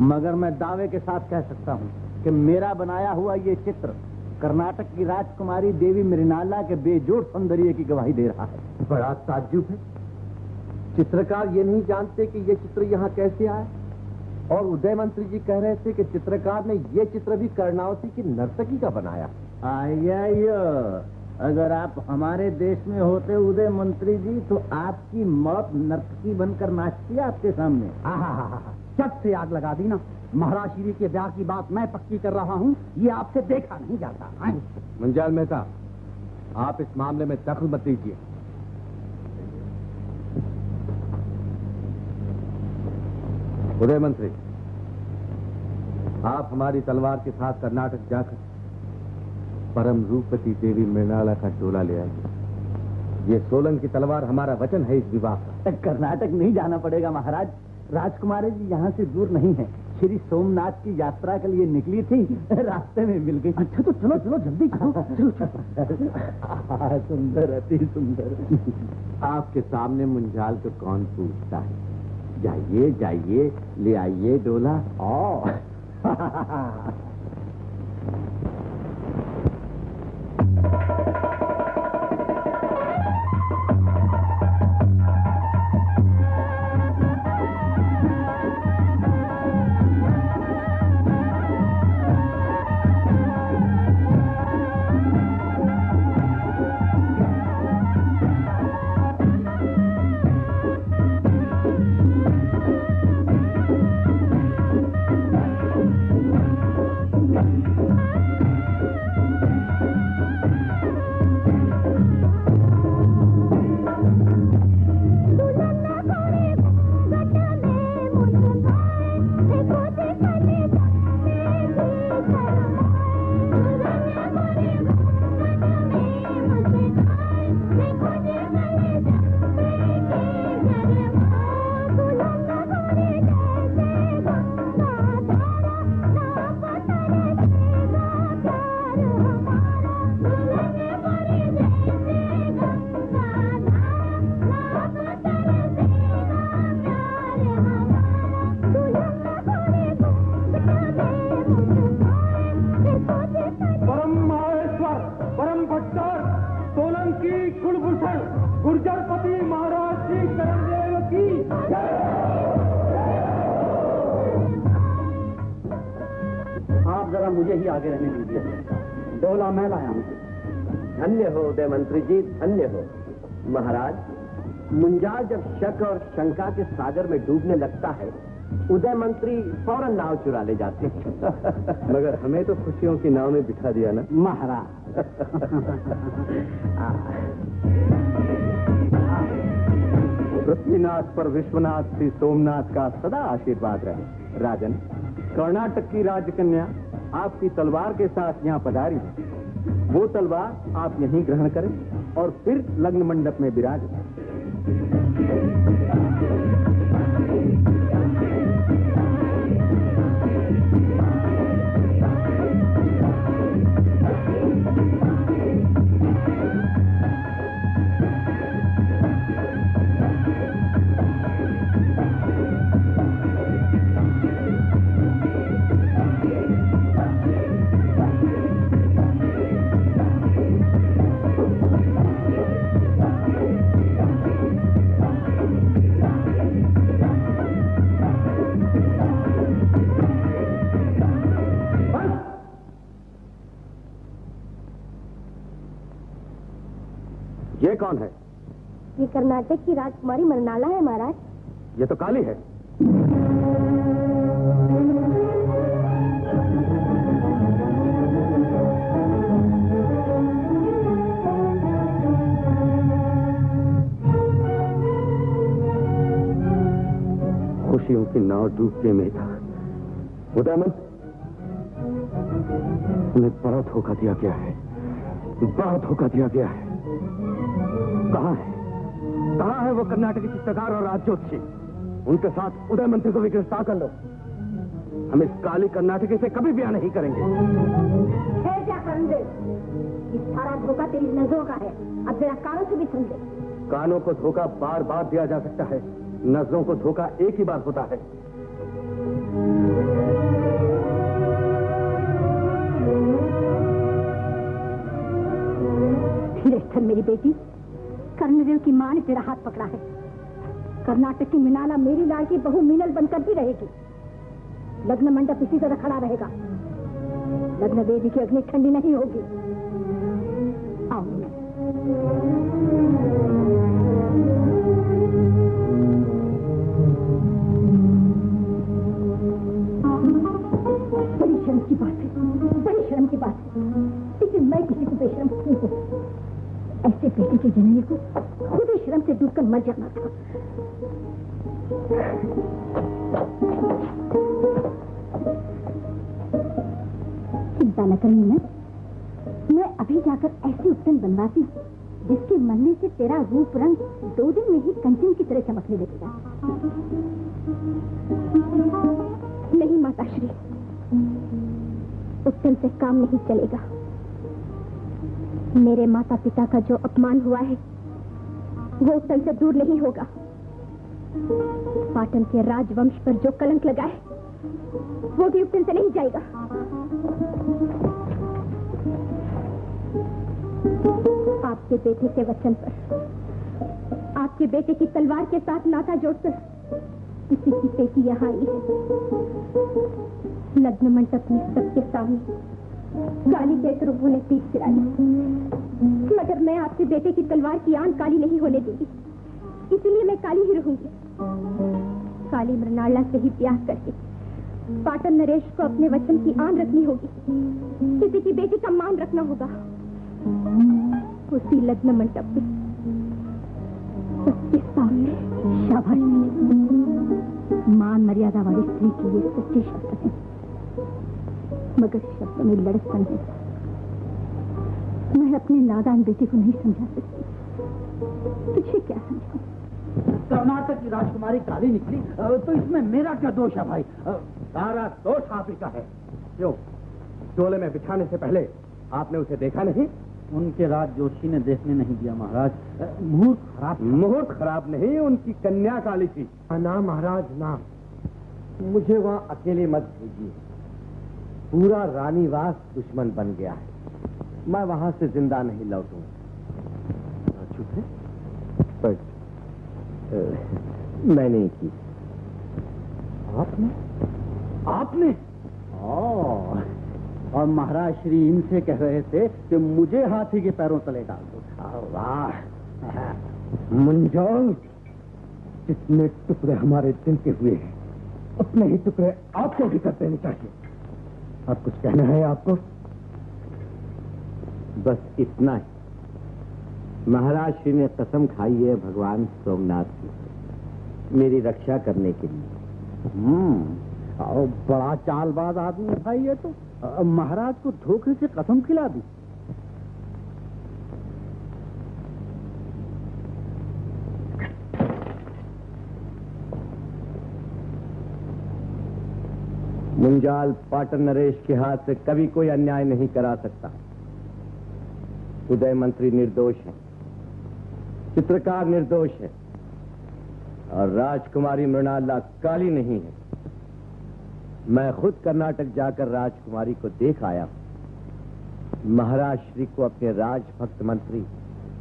मगर मैं दावे के साथ कह सकता हूँ कि मेरा बनाया हुआ ये चित्र कर्नाटक की राजकुमारी देवी मृणाला के बेजोड़ सौंदर्य की गवाही दे रहा है। बड़ा ताज्जुब है। चित्रकार ये नहीं जानते कि ये चित्र यहाँ कैसे आया? और उदय मंत्री जी कह रहे थे कि चित्रकार ने ये चित्र भी कर्णावती की नर्तकी का बनाया। आया, अगर आप हमारे देश में होते उदय मंत्री जी तो आपकी मौत नर्तकी बनकर नाचती आपके सामने। चट से आग लगा दी ना। महाराज श्री के ब्याह की बात मैं पक्की कर रहा हूँ, ये आपसे देखा नहीं जाता। मंजाल मेहता, आप इस मामले में दखल मत दीजिए। उदय मंत्री, आप हमारी तलवार के साथ कर्नाटक जाकर परम रूपवती देवी मृणाला का डोला ले आइए। ये सोलन की तलवार हमारा वचन है इस विवाह का। कर्नाटक नहीं जाना पड़ेगा महाराज, राजकुमारी जी यहाँ से दूर नहीं है। श्री सोमनाथ की यात्रा के लिए निकली थी, रास्ते में मिल गई। अच्छा तो चलो चलो जल्दी चलो। सुंदर, अति सुंदर। आपके सामने मुंजाल को कौन पूछता है? जाइए जाइए, ले आइए डोला। मुझे ही आगे रहने दीजिए। डोला मैं लाया हूँ। धन्य हो उदय मंत्री जी, धन्य हो। महाराज, मुंजाल जब शक और शंका के सागर में डूबने लगता है उदय मंत्री फौरन नाव चुरा ले जाते हैं। मगर हमें तो खुशियों की नाव में बिठा दिया ना महाराज। पृथ्वीनाथ पर विश्वनाथ श्री सोमनाथ का सदा आशीर्वाद रहे। राजन, कर्नाटक की राजकन्या आपकी तलवार के साथ यहाँ पधारी है। वो तलवार आप यहीं ग्रहण करें और फिर लग्न मंडप में विराजें। ये कौन है? ये कर्नाटक की राजकुमारी मृणाला है महाराज। ये तो काली है। खुशियों की नाव डूबने में था। उदयमंत, उन्हें बड़ा धोखा दिया गया है, बड़ा धोखा दिया गया है। कहाँ है? कहाँ है वो कर्नाटक की चित्रकार और राजज्योतिषी? उनके साथ उदय मंत्री को भी गिरफ्तार कर लो। हम इस काली कर्नाटकी से कभी ब्याह नहीं करेंगे। क्या करेंगे? इस सारा धोखा तेरी नजरों का है। अब जरा कानों से भी समझे। कानों को धोखा बार बार दिया जा सकता है, नजरों को धोखा एक ही बार होता है। धीरेश्वर, मेरी बेटी, कर्णदेव की मां ने तेरा हाथ पकड़ा है। कर्नाटक की मृणाला मेरी लाड़की बहू मीनल बनकर भी रहेगी। लग्न मंडप इसी तरह खड़ा रहेगा। लग्न वेदी की अग्नि ठंडी नहीं होगी। आओ। बड़ी शर्म की बात है, बड़ी शर्म की बात है। लेकिन मैं किसी को बेशर्म क्यों हूँ? ऐसे बेटे की जननी को खुद ही शर्म से डूबकर मर जाना था। चिंता न करें मीनल, मैं अभी जाकर ऐसी उपटन बनवाती हूँ जिसके मरने से तेरा रूप रंग 2 दिन में ही कंचन की तरह चमकने लगेगा। नहीं माताश्री, उपटन से काम नहीं चलेगा। मेरे माता पिता का जो अपमान हुआ है वो उपटन से दूर नहीं होगा। पाटन के राजवंश पर जो कलंक लगा है वो भी उपटन से नहीं जाएगा। आपके बेटे के वचन पर, आपके बेटे की तलवार के साथ नाता जोड़कर किसी की बेटी यहाँ आई है। लग्न मंडप में सबके सामने काली कहकर उन्होंने पीठ फिराई, मगर मैं आपके बेटे की तलवार की आन काली नहीं होने दूंगी। इसलिए मैं काली ही रहूंगी। काली मृणाला से ही ब्याह करके पाटन नरेश को अपने वचन की आन रखनी होगी। किसी की बेटी का मान रखना होगा। उसी लग्न मंडप में सबके सामने शाबाश। मान मर्यादा वाली स्त्री की ये सच्ची शब्द है, मगर शब्द में लड़कपन है। मैं अपने नादान बेटे को नहीं समझा सकती। तुझे क्या समझाऊं? कर्नाटक की राजकुमारी काली निकली तो इसमें मेरा क्या दोष है भाई? सारा दोष आप ही का है। क्यों? चोले में बिछाने से पहले आपने उसे देखा नहीं? उनके राजज्योतिषी ने देखने नहीं दिया महाराज। मुहूर्त खराब नहीं, उनकी कन्या काली थी। ना महाराज ना, मुझे वहाँ अकेले मत भेजिए। पूरा रानीवास दुश्मन बन गया है। मैं वहां से जिंदा नहीं लौटूंगा। चुप है? पर मैंने की। आपने? और महाराज श्री इनसे कह रहे थे कि मुझे हाथी के पैरों तले डाल दो। वाह मुंजोल, जितने टुकड़े हमारे दिल के हुए हैं अपने ही टुकड़े आपको भी कर देने चाहिए। अब कुछ कहना है आपको? बस इतना ही। महाराज श्री ने कसम खाई है भगवान सोमनाथ की मेरी रक्षा करने के लिए। बड़ा चालबाज आदमी है भाई ये तो। महाराज को धोखे से कसम खिला दी। मुंजाल पाटन नरेश के हाथ से कभी कोई अन्याय नहीं करा सकता। उदय मंत्री निर्दोष है, चित्रकार निर्दोष है और राजकुमारी मृणाला काली नहीं है। मैं खुद कर्नाटक जाकर राजकुमारी को देख आया हूं। महाराज श्री को अपने राजभक्त मंत्री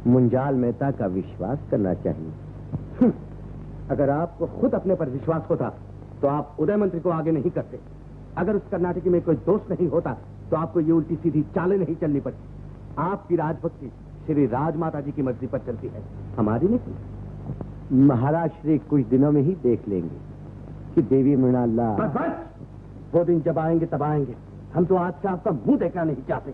मुंजाल मेहता का विश्वास करना चाहिए। अगर आपको खुद अपने पर विश्वास होता तो आप उदय मंत्री को आगे नहीं करते। अगर उस कर्नाटकी में कोई दोष नहीं होता तो आपको ये उल्टी सीधी चालें नहीं चलनी पड़ती। आपकी राजभक्ति श्री राजमाता जी की मर्जी पर चलती है, हमारी नहीं। महाराज श्री कुछ दिनों में ही देख लेंगे कि देवी मृणाला। बस बस, वो दिन जब आएंगे तब आएंगे। हम तो आज से आपका मुंह देखना नहीं चाहते।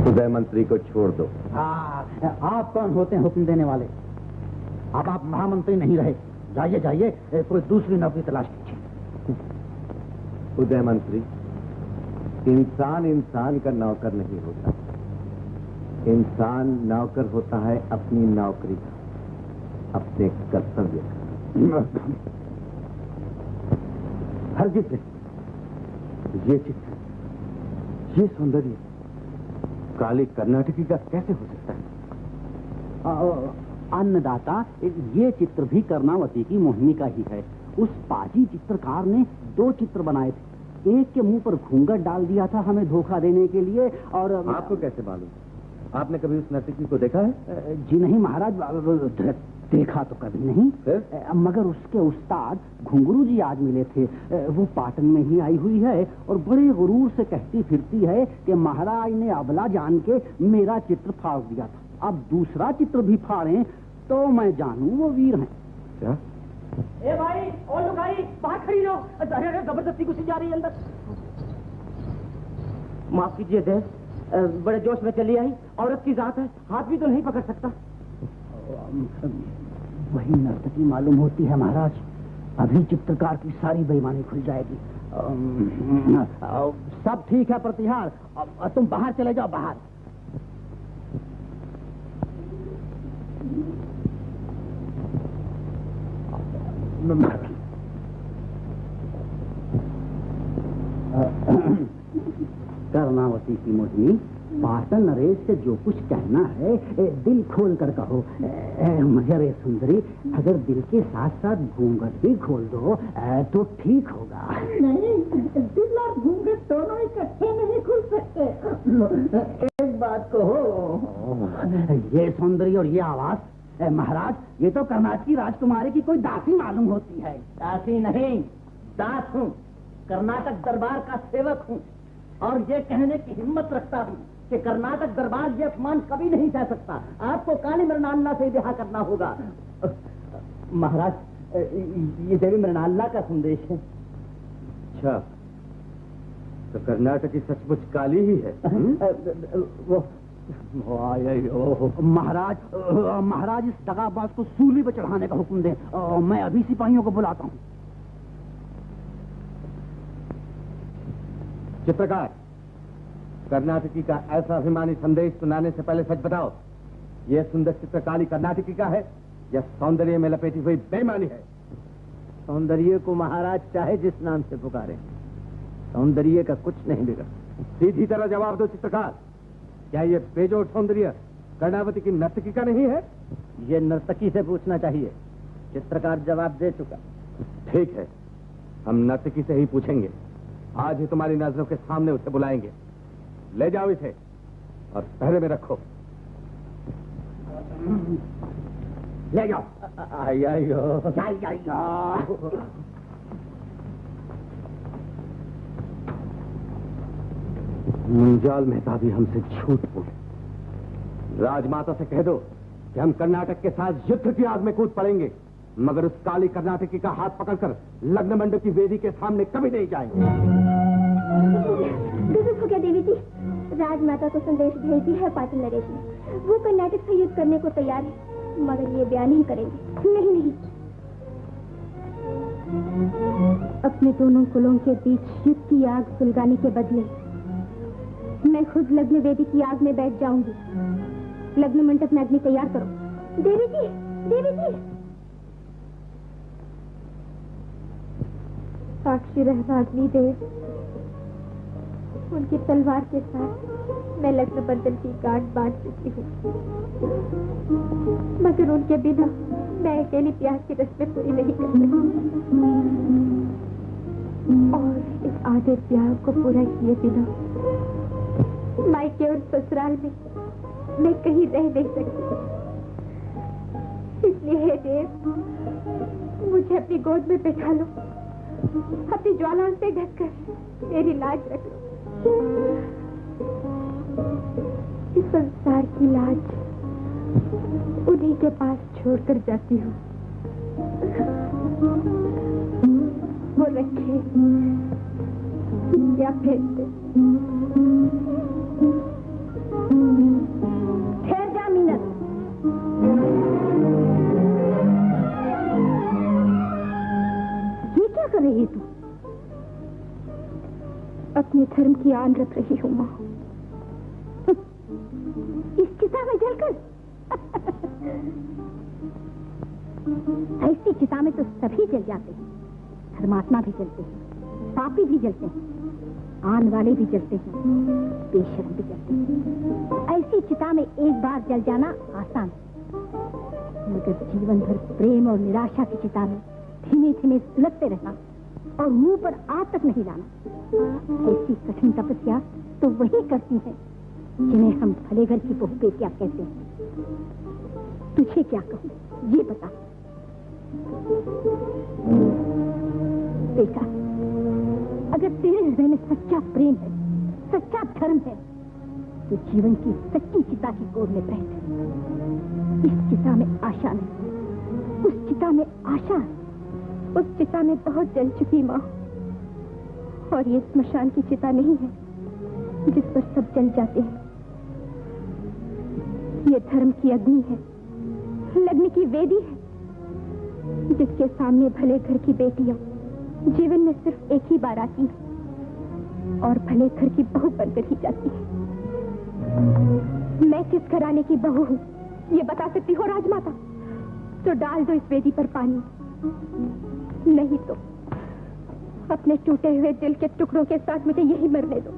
उदय मंत्री को छोड़ दो। आप कौन होते हैं हुक्म देने वाले? अब आप महामंत्री नहीं रहे। जाइए जाइए, कोई दूसरी नौकरी तलाश कीजिए। उदय मंत्री, इंसान इंसान का नौकर नहीं होता। इंसान नौकर होता है अपनी नौकरी का, अपने कर्तव्य का। हरगिज़ नहीं। ये चित्र, ये सौंदर्य काली कर्नाटकी का कैसे हो सकता है? अन्नदाता, ये चित्र भी कर्णावती की मोहिनी का ही है। उस पाजी चित्रकार ने 2 चित्र बनाए थे। एक के मुंह पर घूंघट डाल दिया था हमें धोखा देने के लिए। और आपको कैसे मालूम? आपने कभी उस नर्तकी को देखा है? जी नहीं महाराज, देखा तो कभी नहीं। मगर उसके उस्ताद घुंगरू जी आज मिले थे। वो पाटन में ही आई हुई है और बड़े गुरूर से कहती फिरती है कि महाराज ने अबला जान के मेरा चित्र फाड़ दिया था। अब दूसरा चित्र भी फाड़ें तो मैं जानूं वो वीर हैं। क्या? ए भाई और लोग आई, बाहर खड़ी रहो। अरे जबरदस्ती घुसी जा रही है अंदर। माफ कीजिए देश, बड़े जोश में चली आई। औरत की जात है, हाथ भी तो नहीं पकड़ सकता। वही नर्तकी मालूम होती है महाराज। अभी चित्रकार की सारी बेईमानी खुल जाएगी। सब ठीक है प्रतिहार, तुम बाहर चले जाओ, बाहर। कर्णावती की मोहिनी, पाटन नरेश से जो कुछ कहना है दिल खोल कर कहो। मगर ये सुंदरी, अगर दिल के साथ साथ घूंघट भी खोल दो तो ठीक होगा। नहीं, दिल और घूंघट दोनों इकट्ठे नहीं खुल सकते। एक बात कहो, ये सौंदर्य और ये आवाज, महाराज ये तो कर्नाटकी राजकुमारी की कोई दासी मालूम होती है। दासी नहीं, दास हूँ। कर्नाटक दरबार का सेवक हूँ और ये कहने की हिम्मत रखता हूँ कि कर्नाटक दरबार ये अपमान कभी नहीं सह सकता। आपको काली मृणाला से विवाह करना होगा। महाराज, ये देवी मृणाला का संदेश है। अच्छा, तो कर्नाटकी सचमुच काली ही है। महाराज इस दगाबाज को सूली पर चढ़ाने का हुक्म दें। मैं अभी सिपाहियों को बुलाता हूँ। चित्रकार, कर्नाटकी का ऐसा अभिमानी संदेश सुनाने से पहले सच बताओ, यह सुंदर चित्रकारी कर्नाटकी का है या सौंदर्य में लपेटी हुई बेईमानी है? सौंदर्य को महाराज चाहे जिस नाम से पुकारे, सौंदर्य का कुछ नहीं बिगड़। सीधी तरह जवाब दो चित्रकार, क्या ये बेजोड़ सौंदर्य कर्णावती की नर्तकी का नहीं है? ये नर्तकी से पूछना चाहिए। चित्रकार जवाब दे चुका। ठीक है, हम नर्तकी से ही पूछेंगे। आज ही तुम्हारी नजरों के सामने उसे बुलाएंगे। ले जाओ इसे और पहरे में रखो। ले जाओ। मुंजाल मेहता भी हमसे झूठ बोले। राजमाता से कह दो कि हम कर्नाटक के साथ युद्ध की आग में कूद पड़ेंगे, मगर उस काली कर्नाटकी का हाथ पकड़कर लग्न मंडप की वेदी के सामने कभी नहीं जाएंगे। हो गया देवी जी, राजमाता को संदेश भेज दिया है पाटिल नरेश ने। वो कर्नाटक से युद्ध करने को तैयार है, मगर ये बयान नहीं करेंगे। नहीं, अपने दोनों कुलों के बीच युद्ध की आग सुलगाने के बदले मैं खुद लग्न वेदी की आग में बैठ जाऊंगी। लग्न मंडप में अग्नि तैयार करो। देवी जी, देवी जी। साक्षी रहना अग्निदेव, उनकी तलवार के साथ मैं लग्न बंधन की गांठ बांध चुकी हूँ, मगर उनके बिना मैं अकेली प्यास की रस्में पूरी नहीं कर सकती। और इस आधे प्यार को पूरा किए बिना मायके और ससुराल में मैं कहीं रह नहीं सकती। इसलिए हे देव, मुझे अपनी गोद में बैठा लो, अपनी ज्वालाओं से ढककर मेरी लाज रख लो। इस संसार की लाज उन्हीं के पास छोड़कर जाती हूँ। वो रखे या फेंक दे। ठहर जा मीनल। ये क्या कर रही है तू? अपने धर्म की आन रख रही हूँ माँ। इस चिता में जलकर ऐसी चिता में तो सभी जल जाते हैं। धर्मात्मा भी जलते हैं, पापी भी जलते हैं, आन वाले भी जलते हैं, बेशर्म भी जलते हैं। ऐसी चिता में एक बार जल जाना आसान है, मगर जीवन भर प्रेम और निराशा की चिता में धीमे धीमे सुलगते रहना और मुंह पर आग तक नहीं लाना, ऐसी कठिन तपस्या तो वही करती है जिन्हें हम भले घर की बहू बेटियां कहते हैं। तुझे क्या कहूं, ये बता। बेटा, अगर तेरे हृदय में सच्चा प्रेम है, सच्चा धर्म है, तो जीवन की सच्ची चिता की गोद में बैठ। इस चिता में आशा नहीं, उस चिता में आशा है। उस चिता में बहुत जल चुकी माँ, और ये स्मशान की चिता नहीं है जिस पर सब जल जाते हैं। ये धर्म की अग्नि है, लग्न की वेदी है, जिसके सामने भले घर की बेटियां जीवन में सिर्फ एक ही बार आती है और भले घर की बहू बनकर ही जाती है। मैं किस घराने की बहू हूँ ये बता सकती हो राजमाता? तो डाल दो इस वेदी पर पानी, नहीं तो अपने टूटे हुए दिल के टुकड़ों के साथ मुझे यही मरने दो।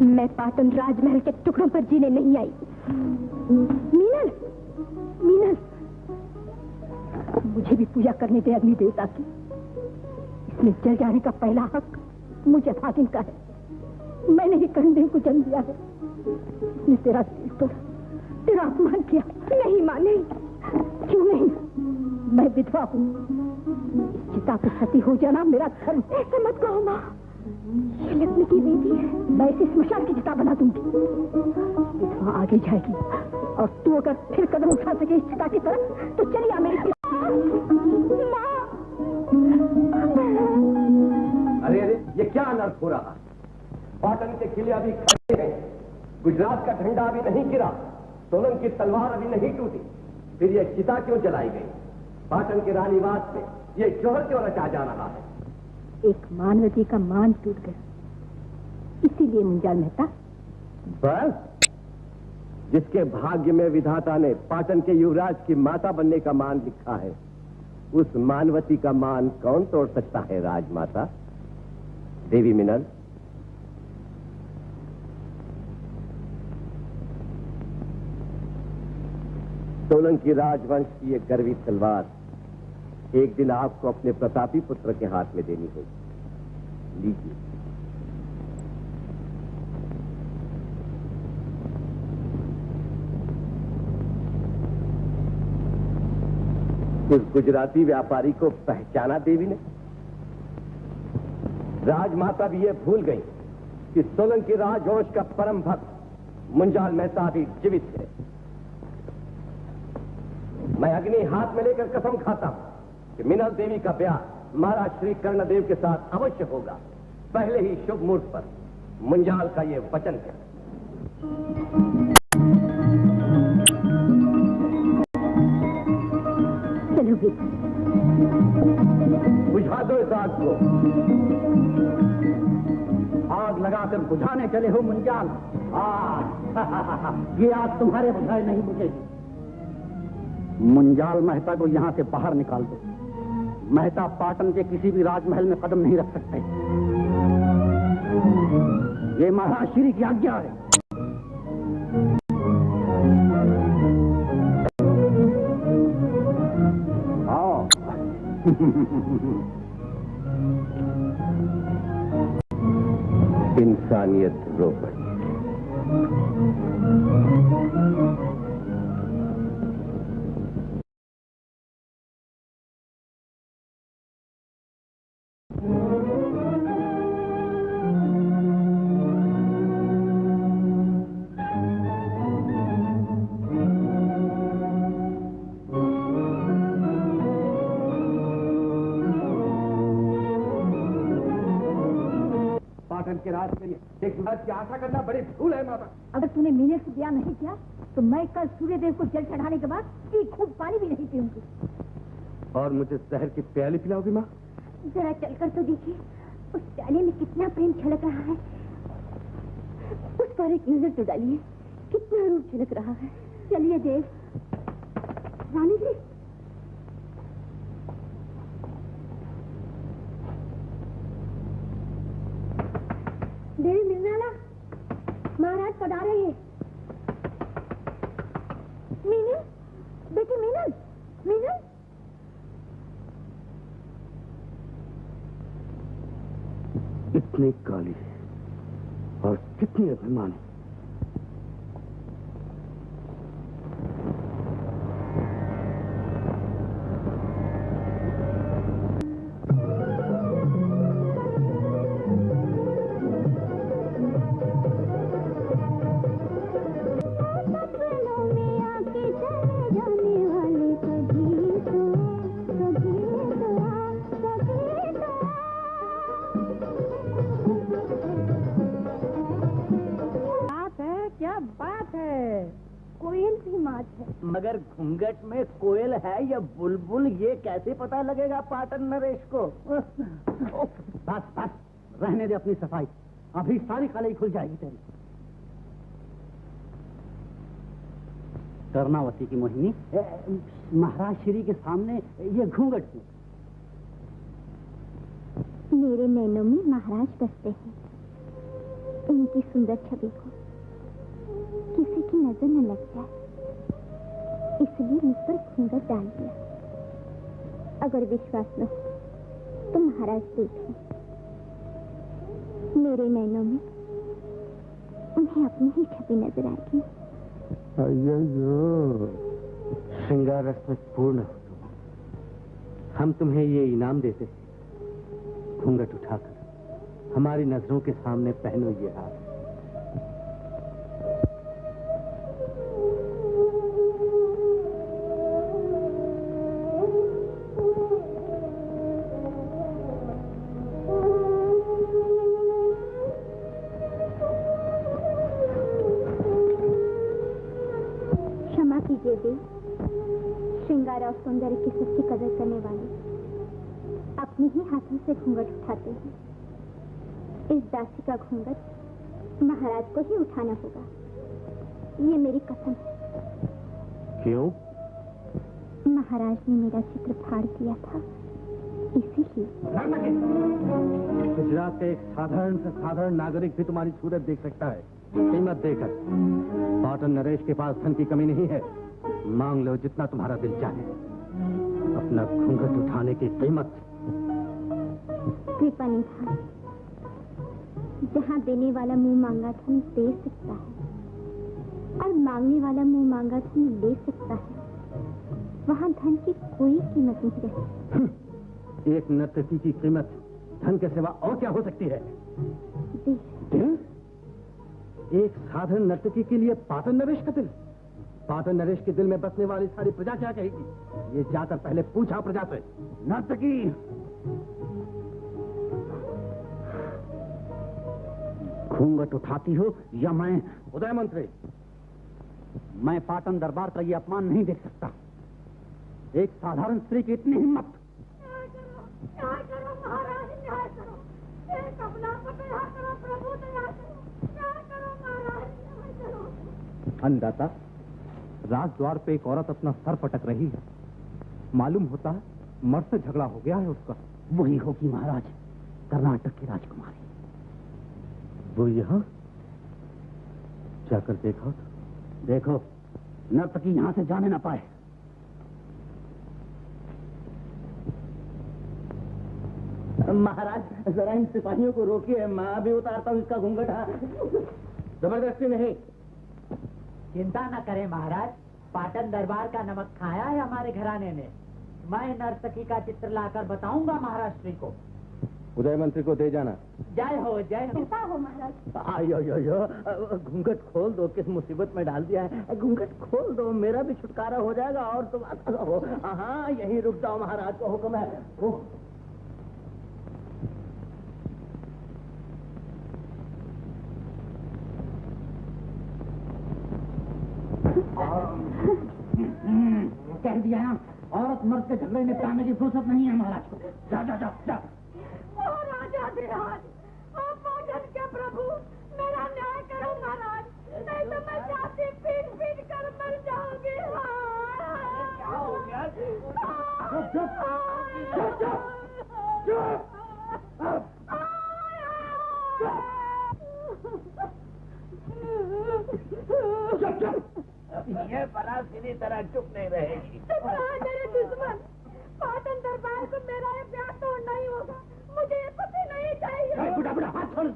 मैं पाटन राजमहल के टुकड़ों पर जीने नहीं आई। मीनल, मीनल, मुझे भी पूजा करने दे अग्नि देवता की। इसमें जल जाने का पहला हक मुझे भागिन का है। मैंने ही कंधे को जन्म दिया है। इसने तेरा दिल तोड़ा, तेरा अपमान किया। नहीं मां, नहीं। क्यों नहीं? मैं विधवा हूँ। इस चिता पे सती हो जाना मेरा धर्म। ऐसे मत कहो माँ, ये लग्न की वेदी है। मैं इसे स्मशान की चिता बना दूंगी। विधवा आगे जाएगी और तू अगर फिर कदम उठा सके इस चिता की तरफ तो चली आ मेरी। अरे अरे, ये क्या अनर्थ हो रहा? पाटन के किले अभी खड़े हैं, गुजरात का झंडा अभी नहीं गिरा, सोलन की तलवार अभी नहीं टूटी, फिर ये चिता क्यों जलाई गई? पाटन के रानीवास में ये जोहर क्यों रचा जा रहा है? एक मानवती का मान टूट गया, इसीलिए मुंजाल मेहता। बस, जिसके भाग्य में विधाता ने पाटन के युवराज की माता बनने का मान लिखा है, उस मानवती का मान कौन तोड़ सकता है राजमाता? देवी मिनल, सोलंकी राजवंश की एक गर्वी तलवार एक दिन आपको अपने प्रतापी पुत्र के हाथ में देनी होगी। लीजिए। उस गुजराती व्यापारी को पहचाना देवी ने? राजमाता भी ये भूल गई कि सोलंकी राजवंश का परम भक्त मुंजाल मेहता भी जीवित है। मैं अग्नि हाथ में लेकर कसम खाता हूं कि मिनल देवी का ब्याह महाराज श्री कर्णदेव के साथ अवश्य होगा, पहले ही शुभ मुहूर्त पर। मुंजाल का ये वचन है। चलो भी बुझा दो इस आग को। आग लगाकर बुझाने चले हो मुंजाल? ये आग तुम्हारे बुझाए नहीं बुझेगी। मुंजाल मेहता को यहां से बाहर निकाल दो। मेहता पाटन के किसी भी राजमहल में कदम नहीं रख सकते। ये महाराज श्री की आज्ञा है। आओ। इंसानियत रो पड़ी। के राज के लिए एक राज की आशा करना बड़ी भूल है माता। अगर तूने मीने से ब्याह नहीं किया तो मैं कल सूर्यदेव को जल चढ़ाने के बाद एक घूंट पानी भी नहीं पीऊंगी। और मुझे जहर की प्याली पिलाओगी माँ? जरा चलकर तो देखिए, उस प्याले में कितना प्रेम छलक रहा है। उस पर एक नजर तो डालिए, कितना रूप छलक रहा है। चलिए देव। रानी जी, देवी मिर्नाला, महाराज पधारे हैं। मीनल, बेटी मीनल, मीनल। इतनी काली और कितनी अभिमानी। मगर घूंघट में कोयल है या बुलबुल, ये कैसे पता लगेगा पाटन नरेश को? बस बस, रहने दे अपनी सफाई। अभी सारी काली खुल जाएगी तेरी। कर्णावती की मोहिनी, महाराज श्री के सामने ये घूंघट क्यों? मेरे नैनों में महाराज बसते हैं। उनकी सुंदर छवि को किसी की नजर न लग जाए, इसलिए मुझ पर घूंघट डाल दिया। अगर विश्वास न हो तो महाराज देखें, मेरे नैनों में उन्हें अपनी ही छवि नजर आएगी। श्रृंगार रस में पूर्ण हो तुम। हम तुम्हें ये इनाम देते हैं, घूंघट उठाकर हमारी नजरों के सामने पहनो ये हार। श्रृंगार और सौंदर्य की सच्ची कदर करने वाले अपने ही हाथों से घूंघट उठाते हैं। इस दासी का घूंघट महाराज को ही उठाना होगा, ये मेरी कसम है। क्यों? महाराज ने मेरा चित्र फाड़ दिया था, इसीलिए। गुजरात का एक साधारण से साधारण नागरिक भी तुम्हारी सूरत देख सकता है, कीमत देकर। पाटन नरेश के पास धन की कमी नहीं है, मांग लो जितना तुम्हारा दिल चाहे, अपना घूंघट उठाने की कीमत। कृपा निधान, जहाँ देने वाला मुंह मांगा धन दे सकता है और मांगने वाला मुंह मांगा धन ले सकता है, वहाँ धन की कोई कीमत नहीं रहती। एक नर्तकी की कीमत धन के सिवा और क्या हो सकती है? दिल? एक साधारण नर्तकी के लिए पाटन नरेश का दिल? पाटन नरेश के दिल में बसने वाली सारी प्रजा क्या कहेगी? ये जाकर पहले पूछा प्रजा से। नर्तकी घूंघट उठाती हो या मैं? उदय मंत्री, मैं पाटन दरबार का ये अपमान नहीं देख सकता। एक साधारण स्त्री की इतनी हिम्मत! न्याय करो महाराज, न्याय करो। एक अपना को दया करो प्रभु, दया करो। न्याय करो महाराज, न्याय करो। अन्नदाता, राजद्वार पे एक औरत अपना सर पटक रही है। मालूम होता है मर्द से झगड़ा हो गया है उसका। वही होगी महाराज, कर्नाटक की राजकुमारी। वो यहाँ जाकर देखा तो? देखो, नर्तकी यहाँ से जाने ना पाए। महाराज जरा इन सिपाहियों को रोकिए, मैं भी उतारता हूँ इसका घूंघट। जबरदस्ती नहीं। चिंता न करें महाराज, पाटन दरबार का नमक खाया है हमारे घराने ने। मैं नर्तकी का चित्र लाकर बताऊंगा महाराज श्री को। उदय मंत्री को दे जाना। जय हो, जय हो। कृपा हो महाराज। आयो घूंघट खोल दो, किस मुसीबत में डाल दिया है। घूंघट खोल दो, मेरा भी छुटकारा हो जाएगा और तुम हो। हाँ, यहीं रुक जाओ, महाराज को हुक्म है। कह दिया ना, औरत मर्द के झगड़े में पाने की फुर्सत नहीं है महाराज को। जा जा जा जा। महाराजा धीराज, आप भोजन के प्रभु, मेरा न्याय करो महाराज, नहीं तो मैं जाती पीट पीट कर मर जाऊंगी। क्या हो गया? ये बड़ा सीधी तरह चुप नहीं रहेगी। मेरे दुश्मन, पाटन दरबार को मेरा ये ब्याह तोड़ना ही होगा। मुझे ये पति नहीं चाहिए। बुढ़ा बुढ़ा हाथ छोड़।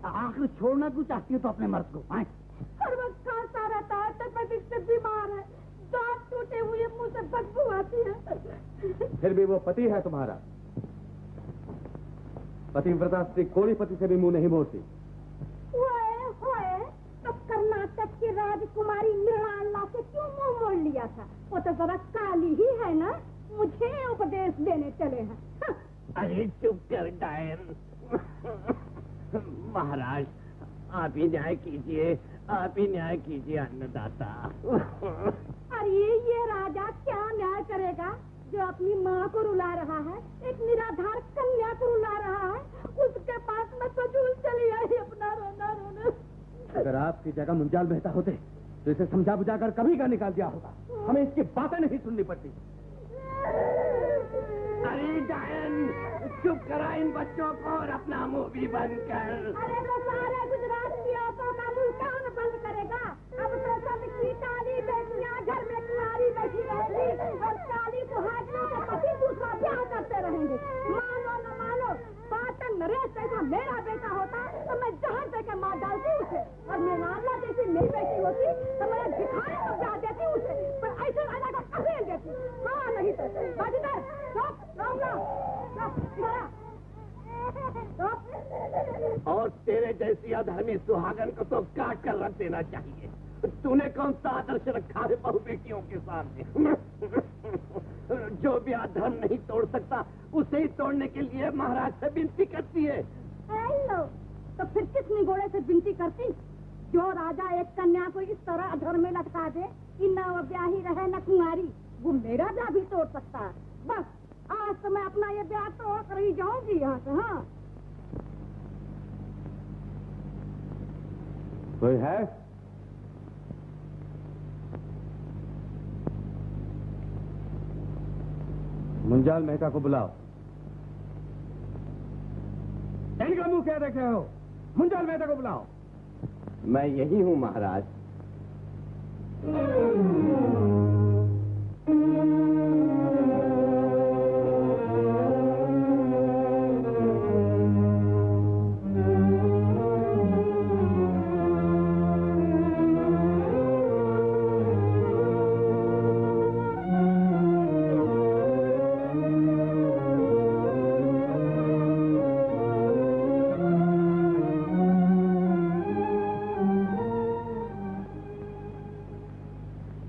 आखिर छोड़ना क्यों चाहती है तो अपने मर्द को? हर वक्त खांसता रहता है, तपेदिक से बीमार है, दांत टूटे हुए, मुंह से बदबू आती है। फिर भी वो पति है तुम्हारा। पतिव्रता स्त्री कोई पति से भी मुंह नहीं मोड़ती। होए, तो कर्नाटक की राजकुमारी मृणाला से क्यों मुंह मोड़ लिया था? वो तो जरा काली ही है ना, मुझे उपदेश देने चले हैं। अरे चुप कर डायन। महाराज, आप ही न्याय कीजिए, आप ही न्याय कीजिए अन्नदाता। अरे ये राजा क्या न्याय करेगा जो अपनी माँ को रुला रहा है, एक निराधार कन्या को रुला रहा है? उसके पास मैं फजूल चली आई अपना रोना रोना। अगर आपकी जगह मुंजाल मेहता होते तो इसे समझा बुझाकर कभी का निकाल दिया होगा। हमें इसकी बातें नहीं सुननी पड़ती। अरे डायन, चुप करा इन बच्चों को और अपना मुंह भी बंद कर। अरे तो सारे गुजरात की औरतों का मुंह कौन बंद करेगा? अब तो सबकी काली बेटियां घर में कुंवारी बैठी रहेंगी और काली सुहागिनों के पति दूसरा ब्याह करते रहेंगे। मानो न मानो, पाटन नरेश जैसा मेरा बेटा होता तो मैं जहर देकर मार डालती उसे, और मृणाला जैसी मेरी बेटी होती तो मैं दिखाने को ब्याह देती उसे, पर ऐसे राजा को कभी देती। हाँ नहीं तो बाजीगर, और तेरे जैसी अधर्मी सुहागन को तो काट कर रख देना चाहिए। तूने कौन सा आदर्श रखा है बहु बेटियों के सामने? जो भी धर्म नहीं तोड़ सकता उसे ही तोड़ने के लिए महाराज से विनती करती है। हेलो, तो फिर किस निगोड़े से विनती करती? जो राजा एक कन्या को इस तरह अधर में लटका दे कि न वो ब्याही रहे न कुंवारी, वो मेरा ब्याह भी तोड़ सकता है। बस आज तो मैं अपना ये ब्याह तोड़ कर ही जाऊंगी यहाँ से। हाँ, कोई है? मुंजाल मेहता को बुलाओ। इनका मुंह क्या देखे हो? मुंजाल मेहता को बुलाओ। मैं यही हूँ महाराज।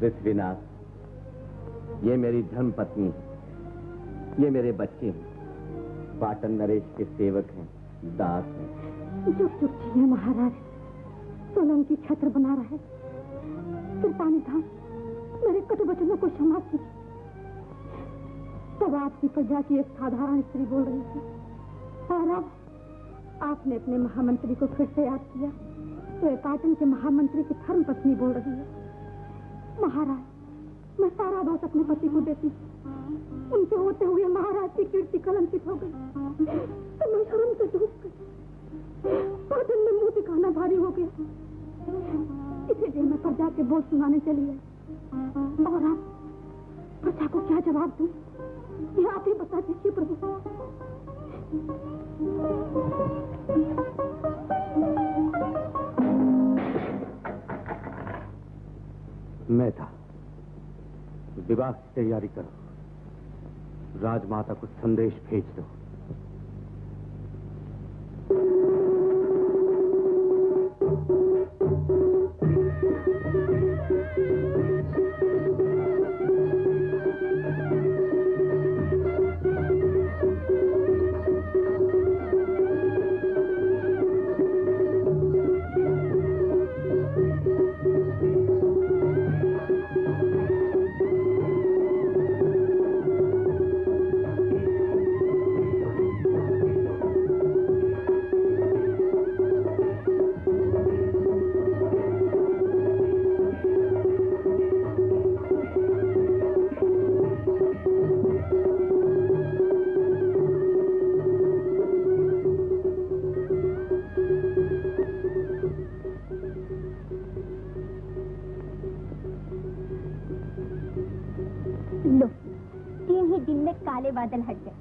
पृथ्वीनाथ, ये मेरी धर्म पत्नी है, ये मेरे बच्चे हैं, पाटन नरेश के सेवक हैं, दास हैं। चुप चुप जिए महाराज, सोलंकी छत्र बना रहा है। फिर पानी धाम मेरे कटु वचनों को क्षमा कीजिए। तब आपकी प्रजा की एक साधारण स्त्री बोल रही थी, और अब आपने अपने महामंत्री को फिर से याद किया तो ये पाटन के महामंत्री की धर्म पत्नी बोल रही है। महाराज, मैं सारा दोष अपने पति को देती, उनके होते हुए महाराज की कीर्ति कलंकित हो गई तो मैं शर्म से डूब गई। पाटन में मुंह दिखाना भारी हो गया, इसीलिए मैं प्रजा के बोल सुनाने चली है। और आप प्रजा को क्या जवाब दूं, ये आप ही बता दीजिए प्रभु। मैं था, विवाह की तैयारी करो, राजमाता को संदेश भेज दो। बादल हट गए।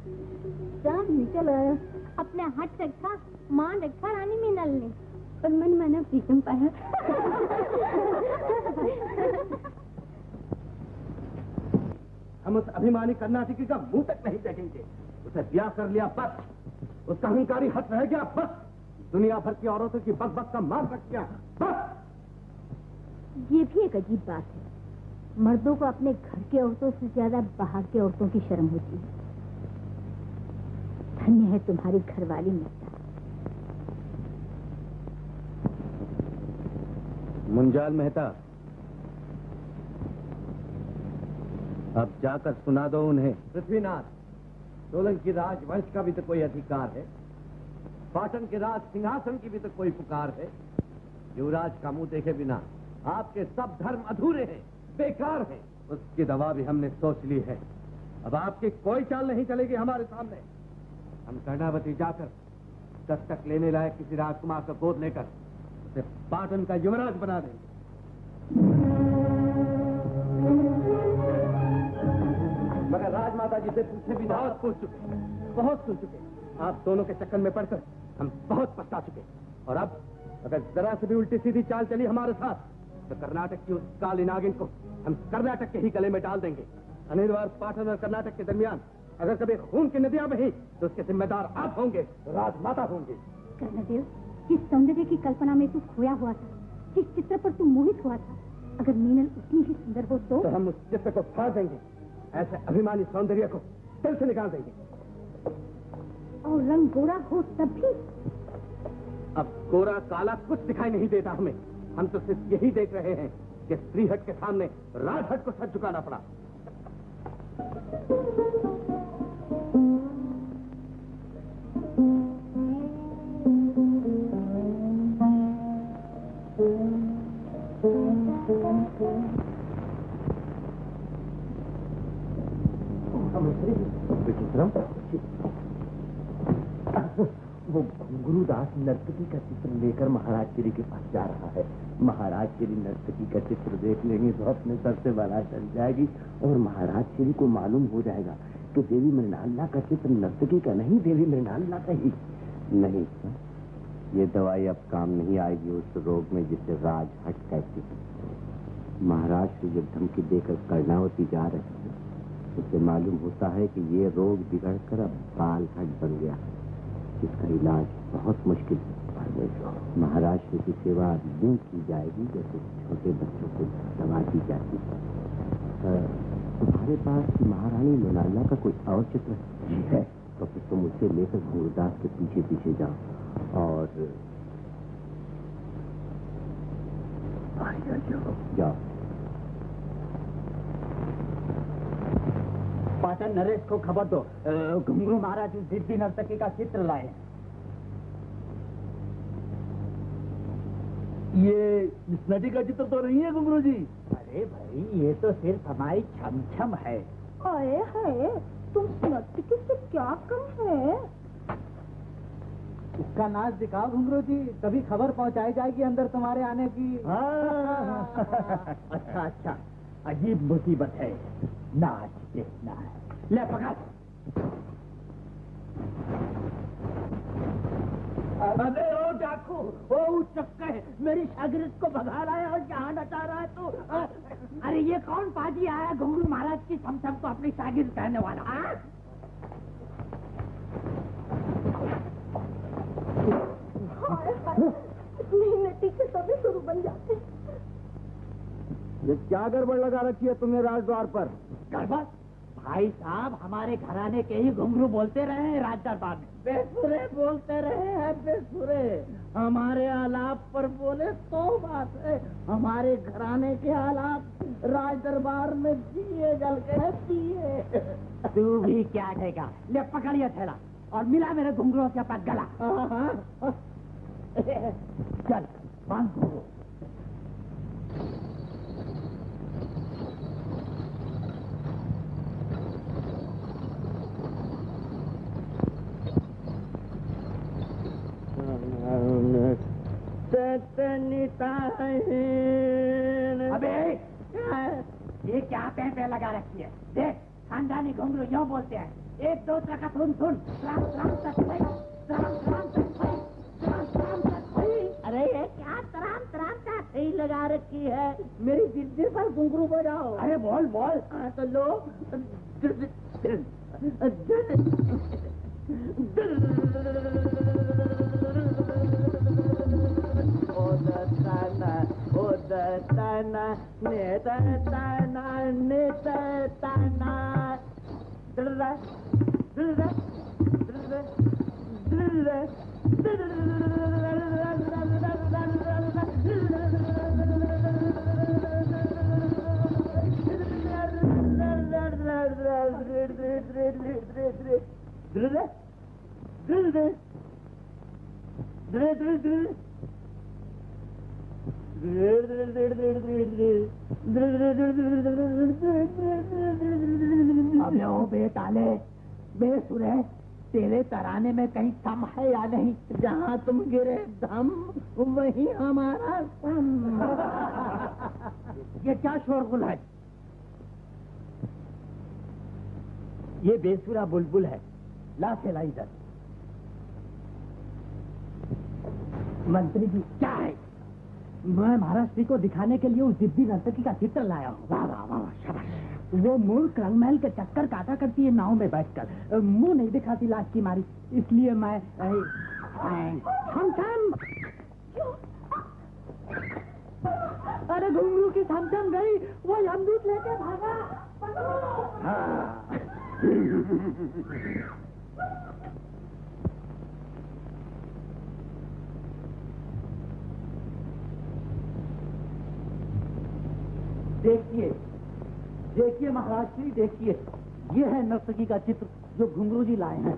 चांद निकल आया, अपने हाथ रखा, मान रखा रानी मीनल ने, पर मैंने प्रीतम पाया। हम उस अभिमानी कर्नाटकी का मुंह तक नहीं देखेंगे। उसे ब्याह कर लिया बस, उसका अहंकारी हट रह गया बस, दुनिया भर की औरतों की बक का मार रख गया बस। ये भी एक अजीब बात है, मर्दों को अपने घर की औरतों से ज्यादा बाहर की औरतों की शर्म होती है। धन्य है तुम्हारी घरवाली मेहता। मुंजाल मेहता, अब जाकर सुना दो उन्हें। पृथ्वीनाथ, सोलंकी राजवंश का भी तो कोई अधिकार है, पाटन के राज सिंहासन की भी तो कोई पुकार है। युवराज का मुंह देखे बिना आपके सब धर्म अधूरे हैं, बेकार हैं। उसकी दवा भी हमने सोच ली है, अब आपकी कोई चाल नहीं चलेगी हमारे सामने। हम कर्णावती जाकर दस्तक लेने लायक किसी राजकुमार का गोद लेकर उसे पाटन का युवराज बना देंगे। मगर राजमाता जी से पूछे भी बहुत पूछ चुके, बहुत सुन चुके। आप दोनों के चक्कर में पड़कर हम बहुत पछता चुके, और अब अगर जरा से भी उल्टी सीधी चाल चली हमारे साथ तो कर्नाटक की उस काली नागिन को हम कर्नाटक के ही गले में डाल देंगे। अनिवार्य पाटन और कर्नाटक के दरमियान अगर कभी खून की नदियां बही तो उसके जिम्मेदार आप होंगे, राजमाता होंगे। कर्णदेव, जिस सौंदर्य की कल्पना में तू खोया हुआ था, जिस चित्र पर तू मोहित हुआ था, अगर मीनल उतनी ही सुंदर हो तो हम उस चित्र को फाड़ देंगे, ऐसे अभिमानी सौंदर्य को दिल से निकाल देंगे। और रंग गोरा हो तब भी? अब गोरा काला कुछ दिखाई नहीं देता हमें, हम तो सिर्फ यही देख रहे हैं कि स्त्रीहट के सामने राजहट को सर झुकाना पड़ा। वो गुरुदास नर्तकी का चित्र लेकर महाराज श्री के पास जा रहा है। महाराज श्री नर्तकी का चित्र देख लेंगे तो अपने सर से बला चल जाएगी और महाराज श्री को मालूम हो जाएगा कि देवी मृणालिनी का चित्र नर्तकी का नहीं, देवी मृणालिनी का ही। नहीं, ये दवाई अब काम नहीं आएगी उस रोग में जिसे राजहट कहती है। महाराज श्री जब धमकी देकर कर्णावती जा रहे हैं, उसे मालूम होता है कि ये रोग बिगड़कर अब बालहट बन गया है, इसका इलाज बहुत मुश्किल है। महाराज श्री की सेवा यूं की जाएगी जैसे छोटे बच्चों को दवा दी जाती है। तुम्हारे पास महारानी लोनाला का कोई और चित्र है? तो फिर तुम उसे लेकर गुरुदास के पीछे पीछे जाओ और जाओ। पाटन नरेश को खबर दो, घुंघरू महाराज उस दिव्य नर्तकी का चित्र लाए हैं। ये इस नटी का चित्र तो नहीं है घुंघरू जी? अरे भाई, ये तो सिर्फ हमारी छमछम है। अरे है, तुम नर्तकी से क्या कम है? उसका नाच दिखाओ घुंघरू जी, तभी खबर पहुंचाई जाएगी अंदर तुम्हारे आने की। अच्छा अच्छा, अजीब मुसीबत है, नाच देखना है। ले पकड़। अबे ओ डाकू, ओ चक्के, मेरी शागिर्द को भगा लाया और जहाँ नचा रहा है तू। अरे ये कौन पाजी आया घुंघरू महाराज की छमछम को अपनी शागिर्द कहने वाला? नटी के सभी शुरू बन जाते। ये क्या गड़बड़ लगा रखी है तुमने राजद्वार पर? गड़बड़? भाई साहब, हमारे घराने के ही घुंघरू बोलते रहे हैं राज दरबार में। बेसुरे बोलते रहे हैं, बेसुरे। हमारे आलाप पर बोले तो बात है, हमारे घराने के आलाप राज दरबार में दिए जल के पिए। तू भी क्या देगा? ले पकड़िए थैला और मिला मेरे घुंघरू के पास गला। चल बांध घुंघरू। अबे ये क्या पे लगा रखी है? देख, खानदानी घुंघरू यूं बोलते हैं, एक दूसरे का सुन सुन। राम राम तक भाई, राम राम तक भाई, राम राम तक भाई। अरे ये क्या तराम तराम का सही लगा रखी है? मेरी जिद्दी पर घुंघरू बजाओ। अरे बोल बोल। हाँ तो लो। अबे ओ बेताले, बेसुरे, तेरे तराने में कहीं थम है या नहीं? जहाँ तुम गिरे धम, वही हमारा सम। ये क्या शोरगुल है? ये बेसुरा बुलबुल है, ला से ला इधर। मंत्री जी, क्या है? मैं महाराष्ट्री को दिखाने के लिए उस दिव्य नर्तकी का चित्र लाया हूँ। वाह वाह वाह, शाबाश। वो मूर्ख रंगमहल के चक्कर काटा करती है नाव में बैठकर, मुंह नहीं दिखाती लाज की मारी, इसलिए मैं छमछम। अरे घुंघरू की छमछम गई, वो यमदूत लेके भागा। देखिए देखिए महाराज श्री, देखिए, ये है नर्तकी का चित्र जो घुंघरू जी लाए हैं।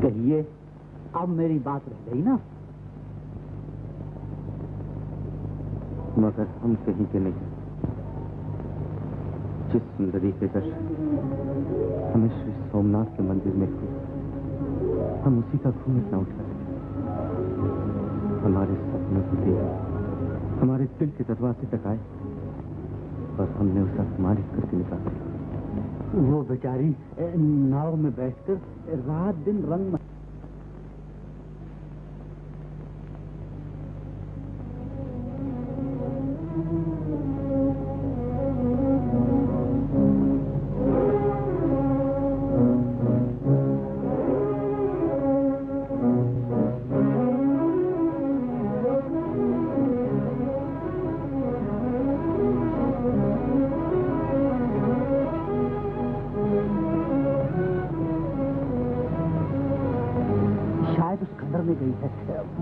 कहिए, अब मेरी बात रह गई ना? मगर हम कहीं के नहीं। जिस सुंदरी के दर्शन हमें श्री सोमनाथ के मंदिर में हुए, हम उसी का घूमट न उठा सके। हमारे सपनों की देवी हमारे दिल के दरवाजे तक आए और हमने उसे अपमानित करके निकाला। वो बेचारी नाव में बैठकर रात दिन रंग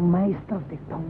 मैं इस तरफ देखता हूँ।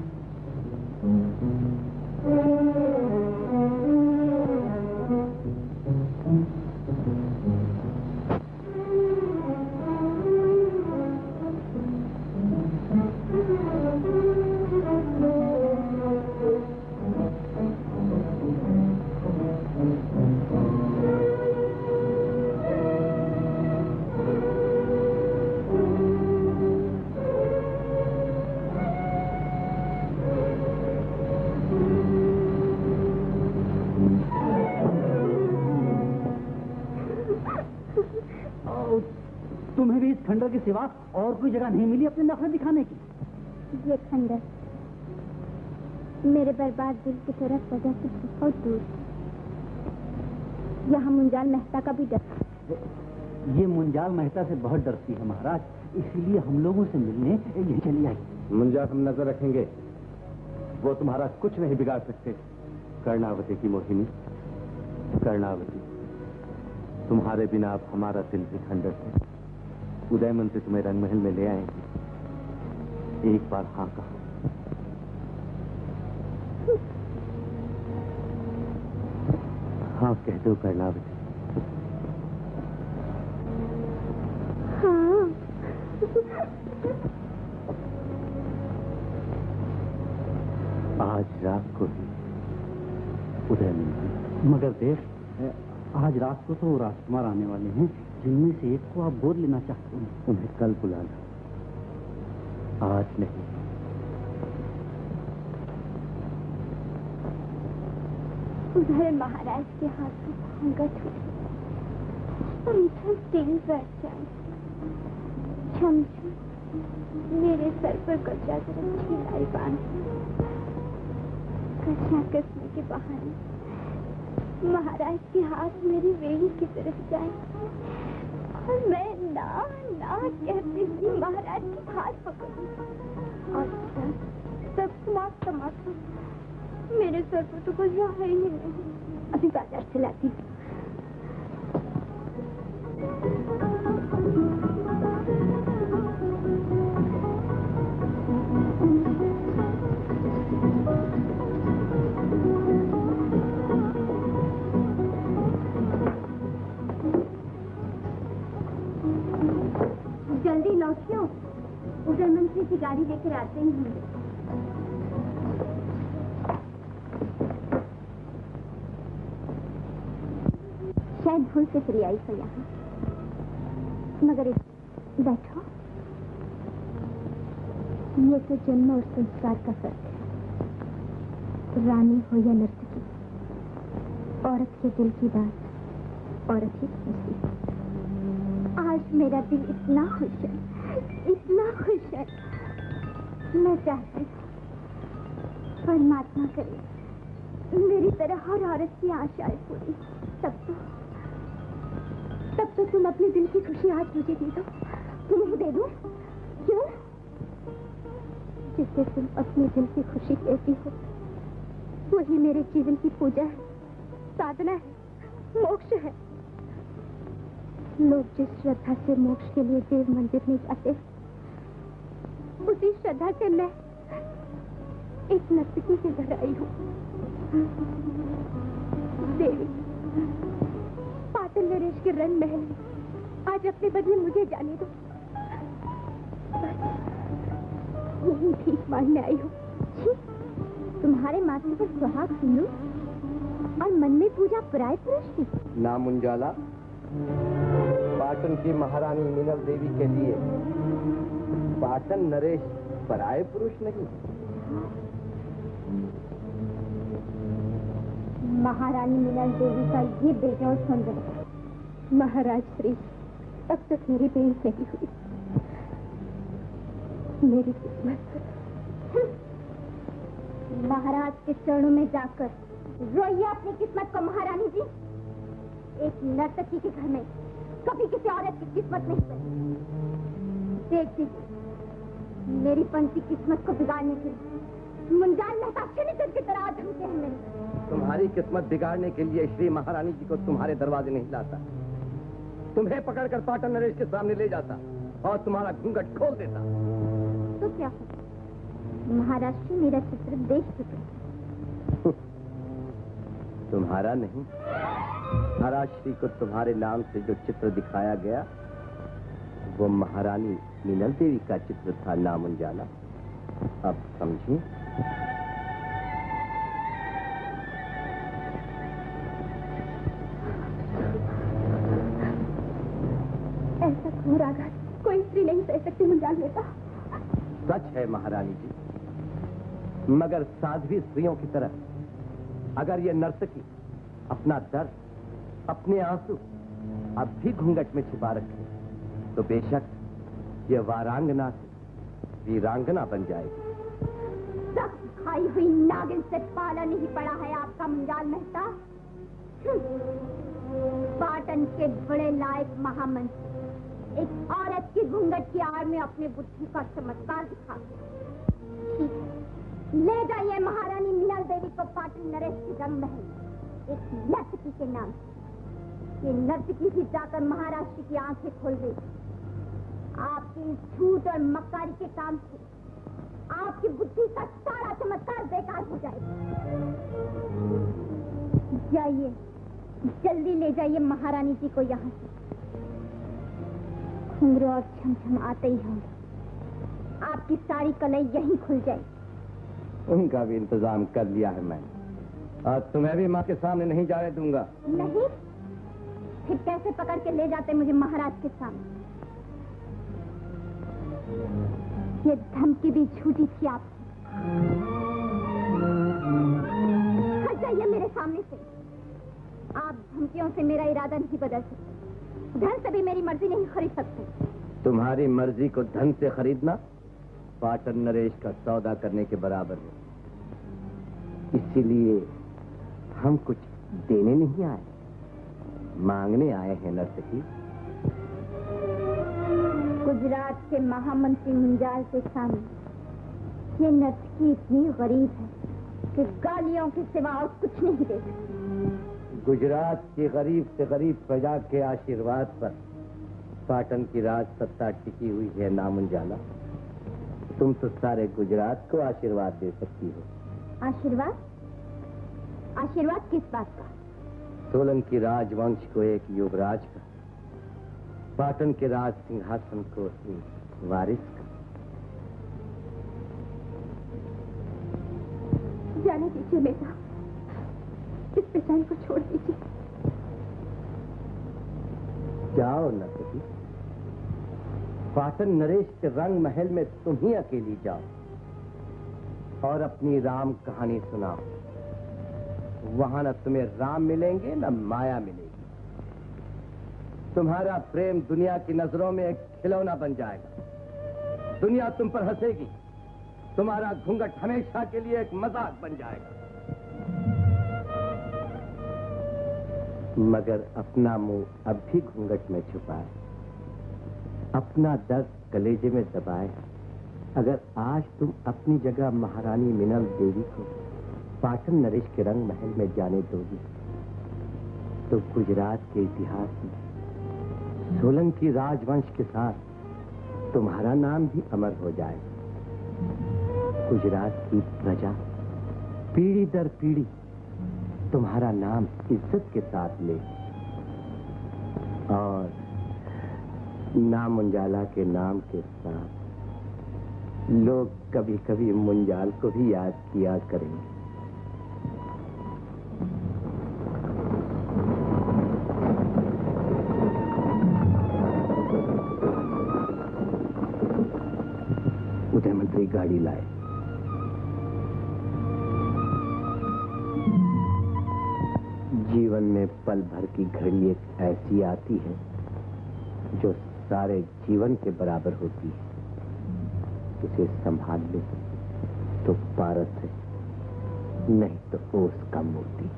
तुम्हें भी इस खंडर के सिवा और कोई जगह नहीं मिली अपने नखरे दिखाने की? ये खंडर मेरे बर्बाद दिल की तरफ वजह से बहुत दूर। यहाँ मुंजाल मेहता का भी डर। ये मुंजाल मेहता से बहुत डरती है महाराज, इसीलिए हम लोगों से मिलने यही चली आई। मुंजाल हम नजर रखेंगे, वो तुम्हारा कुछ नहीं बिगाड़ सकते। कर्णावती की मोहिनी, कर्णावती, तुम्हारे बिना अब हमारा दिल भी खंडर है। उदयमन से तुम्हें रंगमहल में ले आएंगे, एक बार हाँ कहो। हाँ कह दो कर्णावती। हाँ। आज रात को ही उदयमन की। मगर देख, आज रात को तो राजकुमार आने वाले हैं, जिनमें से एक को आप गोद लेना चाहते हैं। उन्हें कल बुलाना, आज नहीं। उधर महाराज के हाथ में घूंघट हुई, समझम दिल बैठ जाए। छम मेरे सर पर कच्चा रखी लाई बांध, कच्चा कसने के बहाने महाराज के हाथ मेरी वेणी की तरफ जाए और मैं ना ना कहती थी महाराज के हाथ पकड़ूं और सब समाप्त समाप्त। मेरे सर पर तो कुछ रहा ही नहीं। अभी बाजार से लाती हूँ। जल्दी लौटियो, उधर मंत्री की गाड़ी लेकर आते ही होंगे। शायद भूल से चली आई हो यहाँ, मगर बैठो। ये तो जन्म और संस्कार का फर्क है। रानी हो या नर्तकी, औरत के दिल की बात औरत ही समझती। आज मेरा दिल इतना खुश है, इतना खुश है। मैं चाहती हूँ परमात्मा करे मेरी तरह हर औरत की आशाएं पूरी। तब तो तुम अपने दिल की खुशी आज मुझे दे दो। तुम्हें दे दो? क्यों? जिसे तुम अपने दिल की खुशी कहती हो, वही मेरे जीवन की पूजा है, साधना है, मोक्ष है। लोग जिस श्रद्धा से मोक्ष के लिए देव मंदिर में जाते हैं, उसी श्रद्धा से मैं एक नर्तकी के घर आई हूँ। देवी, पाटन नरेश के रंग महल में आज अपने बदले मुझे जाने दो। यही भीख मांगने आई हूँ। तुम्हारे माथे पर सुहाग सिंदूर और मन में पूजा पराये पुरुष की। ना मुंजाला, पाटन की महारानी मीनल देवी के लिए पाटन नरेश पराये पुरुष नहीं। महारानी मीनल देवी का ये बेजोड़ सौंदर्य, महाराज श्री अब तक मेरी भेंट नहीं हुई। मेरी किस्मत महाराज के चरणों में जाकर रोइए अपनी किस्मत को। महारानी जी, एक नर्तकी के घर में कभी किसी औरत की किस्मत नहीं बनी। देख दीजिए, मेरी पंथी किस्मत को बिगाड़ने के लिए मुंजाल मेहता शनिचर की तरह धमके हैं मेरी। तुम्हारी किस्मत बिगाड़ने के लिए श्री महारानी जी को तुम्हारे दरवाजे नहीं लाता, तुम्हें पकड़कर पाटन नरेश के सामने ले जाता और तुम्हारा घूंघट खोल देता। तो क्या हो, महाराष्ट्र मेरा चित्र देख चुके। तुम्हारा नहीं, महाराष्ट्री को तुम्हारे नाम से जो चित्र दिखाया गया वो महारानी मीनल देवी का चित्र था नामुंजाला। अब समझी? ऐसा घोर आघात कोई स्त्री नहीं सह सकती मुंजाल बेटा। सच है महारानी जी, मगर साध्वी स्त्रियों की तरह अगर ये नर्तकी अपना दर्द, अपने आंसू अब भी घूंघट में छिपा रखे तो बेशक ये वारांगना से वीरांगना बन जाएगी। सब खाई हुई नागिन से पाला नहीं पड़ा है आपका मुंजाल मेहता। पाटन के बड़े लायक महामंत्री एक औरत की घूंघट की आड़ में अपने बुद्धि का चमत्कार दिखा गया। ले जाइए महारानी मीनल देवी को पाटन नरेश के रंग महल एक नर्तकी के नाम। ये नर्तकी भी जाकर महाराष्ट्र की आंखें खोल गई। आपकी झूठ और मक्कारी के काम से आपकी बुद्धि का सारा चमत्कार बेकार हो जाएगा। जाइए, जल्दी ले जाइए महारानी जी को यहाँ से। घुंघरू और छमछम आते ही होंगे, आपकी सारी कलाई यहीं खुल जाएगी। उनका भी इंतजाम कर लिया है मैंने, और तुम्हें भी माँ के सामने नहीं जाने दूंगा। नहीं? फिर कैसे पकड़ के ले जाते मुझे महाराज के सामने? ये धमकी भी झूठी थी आपकी। हट जाइए मेरे सामने से। आप धमकियों से मेरा इरादा नहीं बदल सकते। धन से भी मेरी मर्जी नहीं खरीद सकते। तुम्हारी मर्जी को धन से खरीदना पाटन नरेश का सौदा करने के बराबर है। इसीलिए हम कुछ देने नहीं आए, मांगने आए हैं नर्तकी। गुजरात के महामंत्री मुंजाल के सामने ये नर्तकी इतनी गरीब है कि गालियों के सिवा और कुछ नहीं दे सकती। गुजरात की गरीब से गरीब प्रजा के आशीर्वाद पर पाटन की राज सत्ता टिकी हुई है नामुंजाला। तुम तो सारे गुजरात को आशीर्वाद दे सकती हो। आशीर्वाद? आशीर्वाद किस बात का? सोलंकी राजवंश को एक युवराज का, पाटन के राज सिंहासन को एक वारिस का। जाने दीजिए बेटा, इस बेचारी को छोड़ दीजिए। जाओ नर्तकी, पाटन नरेश के रंग महल में तुम ही अकेली जाओ और अपनी राम कहानी सुनाओ। वहां न तुम्हें राम मिलेंगे न माया मिलेगी। तुम्हारा प्रेम दुनिया की नजरों में एक खिलौना बन जाएगा। दुनिया तुम पर हंसेगी। तुम्हारा घूंघट हमेशा के लिए एक मजाक बन जाएगा। मगर अपना मुंह अब भी घूंघट में छुपाए, अपना दर्द कलेजे में दबाए। अगर आज तुम अपनी जगह महारानी मीनल देवी को पाटन नरेश के रंग महल में जाने दोगी तो गुजरात के इतिहास में सोलंकी राजवंश के साथ तुम्हारा नाम भी अमर हो जाएगा। गुजरात की प्रजा पीढ़ी दर पीढ़ी तुम्हारा नाम इज्जत के साथ ले और नामुंजाला के नाम के साथ लोग कभी कभी मुंजाल को भी याद किया करेंगे। उदय मंत्री गाड़ी लाए। जीवन में पल भर की घड़ी एक ऐसी आती है जो सारे जीवन के बराबर होती है। उसे संभाल ले तो पारस है, नहीं तो ओस का मोती।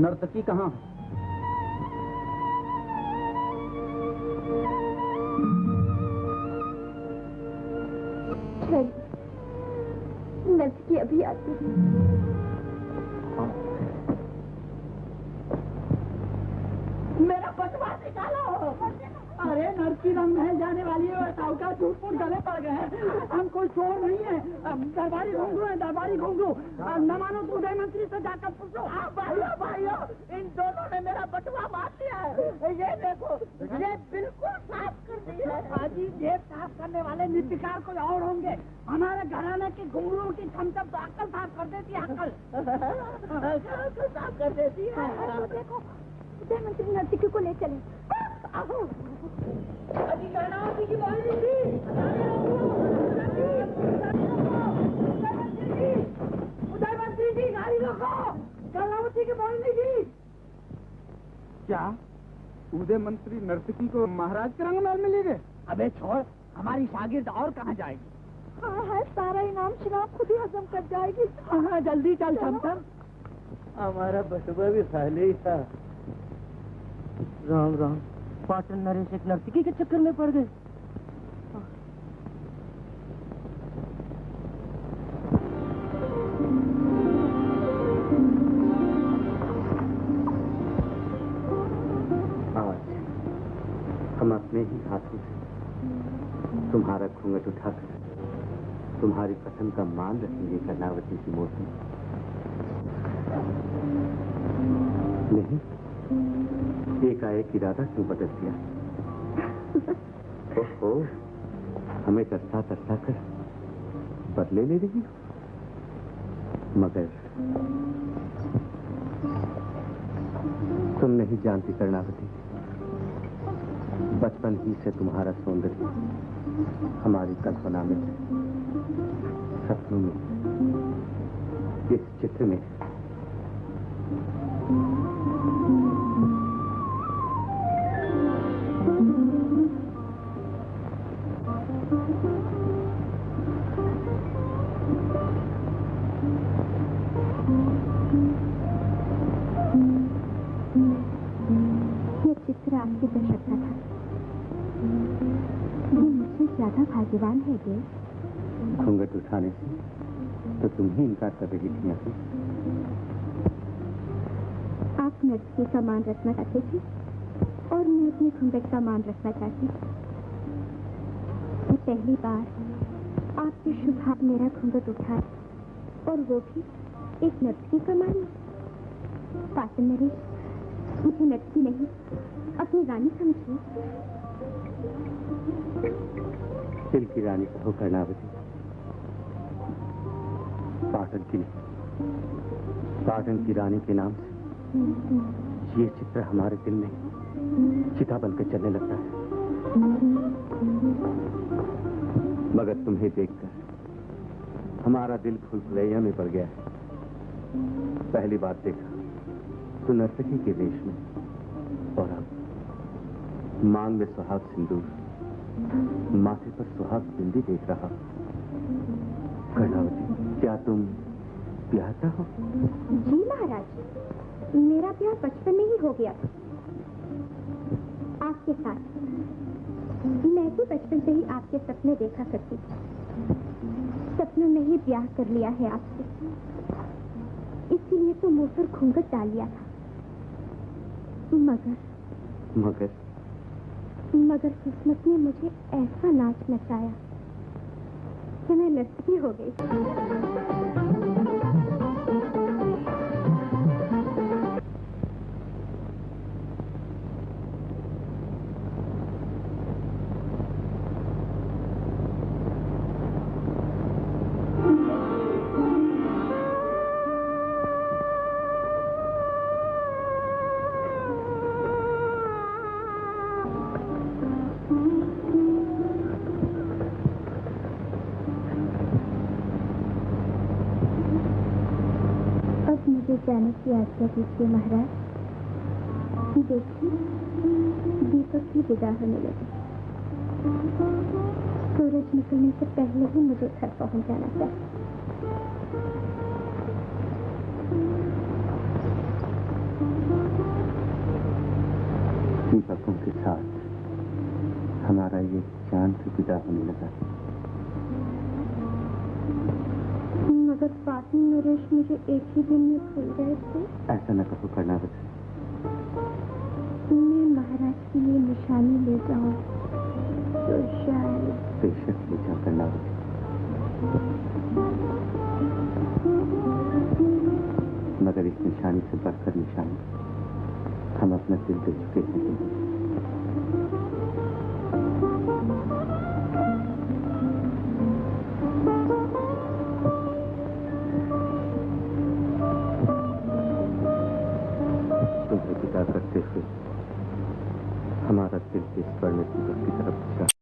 नर्तकी कहाँ है? नर्तकी अभी आती है। मेरा बटवा निकालो। अरे नर्तकी रंग महल जाने वाली है, साहूकार झूठ मूठ गले पड़ गए हैं। हम कोई चोर नहीं है, दरबारी घुंघरू है, दरबारी घुंघरू। न मानो तो उदय मंत्री से जाकर पूछो। भाइयों भाइयों, इन दोनों ने मेरा बटवा मार लिया है। ये देखो, ये बिल्कुल साफ कर दिया है। हाजी, जेब साफ करने वाले नीतिकार कोई और होंगे। हमारे घराने के घुंघरू की छमछम तो अक्ल साफ कर देती है। अक्ल साफ कर देती है। देखो, उदय मंत्री नर्तकी को ले चले। उदय मंत्री जी, गाड़ी रोको। कर्णावती की बोलनी जी। क्या उदय मंत्री नर्तकी को महाराज के रंगमहल में ले गए? अबे छोड़, हमारी शागिर्द और कहाँ जाएगी? हाँ, सारा इनाम शराब खुद ही हजम कर जाएगी। हाँ, जल्दी चल छमछम। हमारा बटुआ भी खाली ही था। राम राम, पाटन नरेश एक नर्तकी के चक्कर में पड़ गए। आज हम अपने ही हाथों से तुम्हारा घूंघट उठाकर तुम्हारी पसंद का मान रखेंगे कर्णावती की मूर्ति। नहीं, एकाएक इरादा क्यों बदल दिया? ओहो, हमें तरसा तरसा कर बदले ले रही हो। मगर तुम नहीं जानती कर्णावती, बचपन ही से तुम्हारा सौंदर्य हमारी कल्पना में, सपनों में, इस चित्र में आपकी दशक का था। ये मुझसे ज्यादा भाग्यवान है गे। घूंघट उठाने से तो तुम ही इनकार कर रही थी। आप नर्तकी का मान रखना चाहते थे और मैं अपने घूंघट का मान रखना चाहती। मैं पहली बार आपके शुभ हाथ मेरा घूंघट उठाया, और वो भी एक नर्तकी का मान। पाटन नरेश, मुझे नर्तकी नहीं, अपनी रानी समझिए। दिल की रानी कहो कर्णावती, पाटन की नहीं, पाटन की रानी के नाम से ये चित्र हमारे दिल में चिता बनकर चलने लगता है। मगर तुम्हें देखकर हमारा दिल फूल फुलैया में पड़ गया है। पहली बार देखा तो नर्तकी के वेश में, और अब मांग में सुहाग सिंदूर, माथे पर सुहाग बिंदी देख रहा। कर्णावती, क्या तुम ब्याहता हो? जी महाराज, मेरा ब्याह बचपन में ही हो गया था आपके साथ। मैं भी बचपन से ही आपके सपने देखा करती थी। सपनों में ही ब्याह कर लिया है आपसे, इसीलिए तो मुंह पर घूंघट डाल लिया था। मगर किस्मत ने मुझे ऐसा नाच नचाया कि मैं नर्तकी हो गई। जाने की आज्ञा दीजिए महाराज। देखिए, दीपक भी विदा होने लगे। सूरज निकलने से पहले ही मुझे घर पहुंच जाना चाहिए। दीपकों के साथ हमारा ये चांद भी विदा होने लगा। मगर फातिम नरेश मुझे एक ही दिन में भूल गए थे। ऐसा न कहो कर्णावती। मैं महाराज के लिए निशानी ले जाऊं तो शायद। बेशक ले जाओ कर्णावती। मगर इस निशानी से बढ़कर निशानी हम अपना दिल दे चुके हैं। तुम्हें विदा करते हुए हमारा दिल इस स्वर्ण की तरफ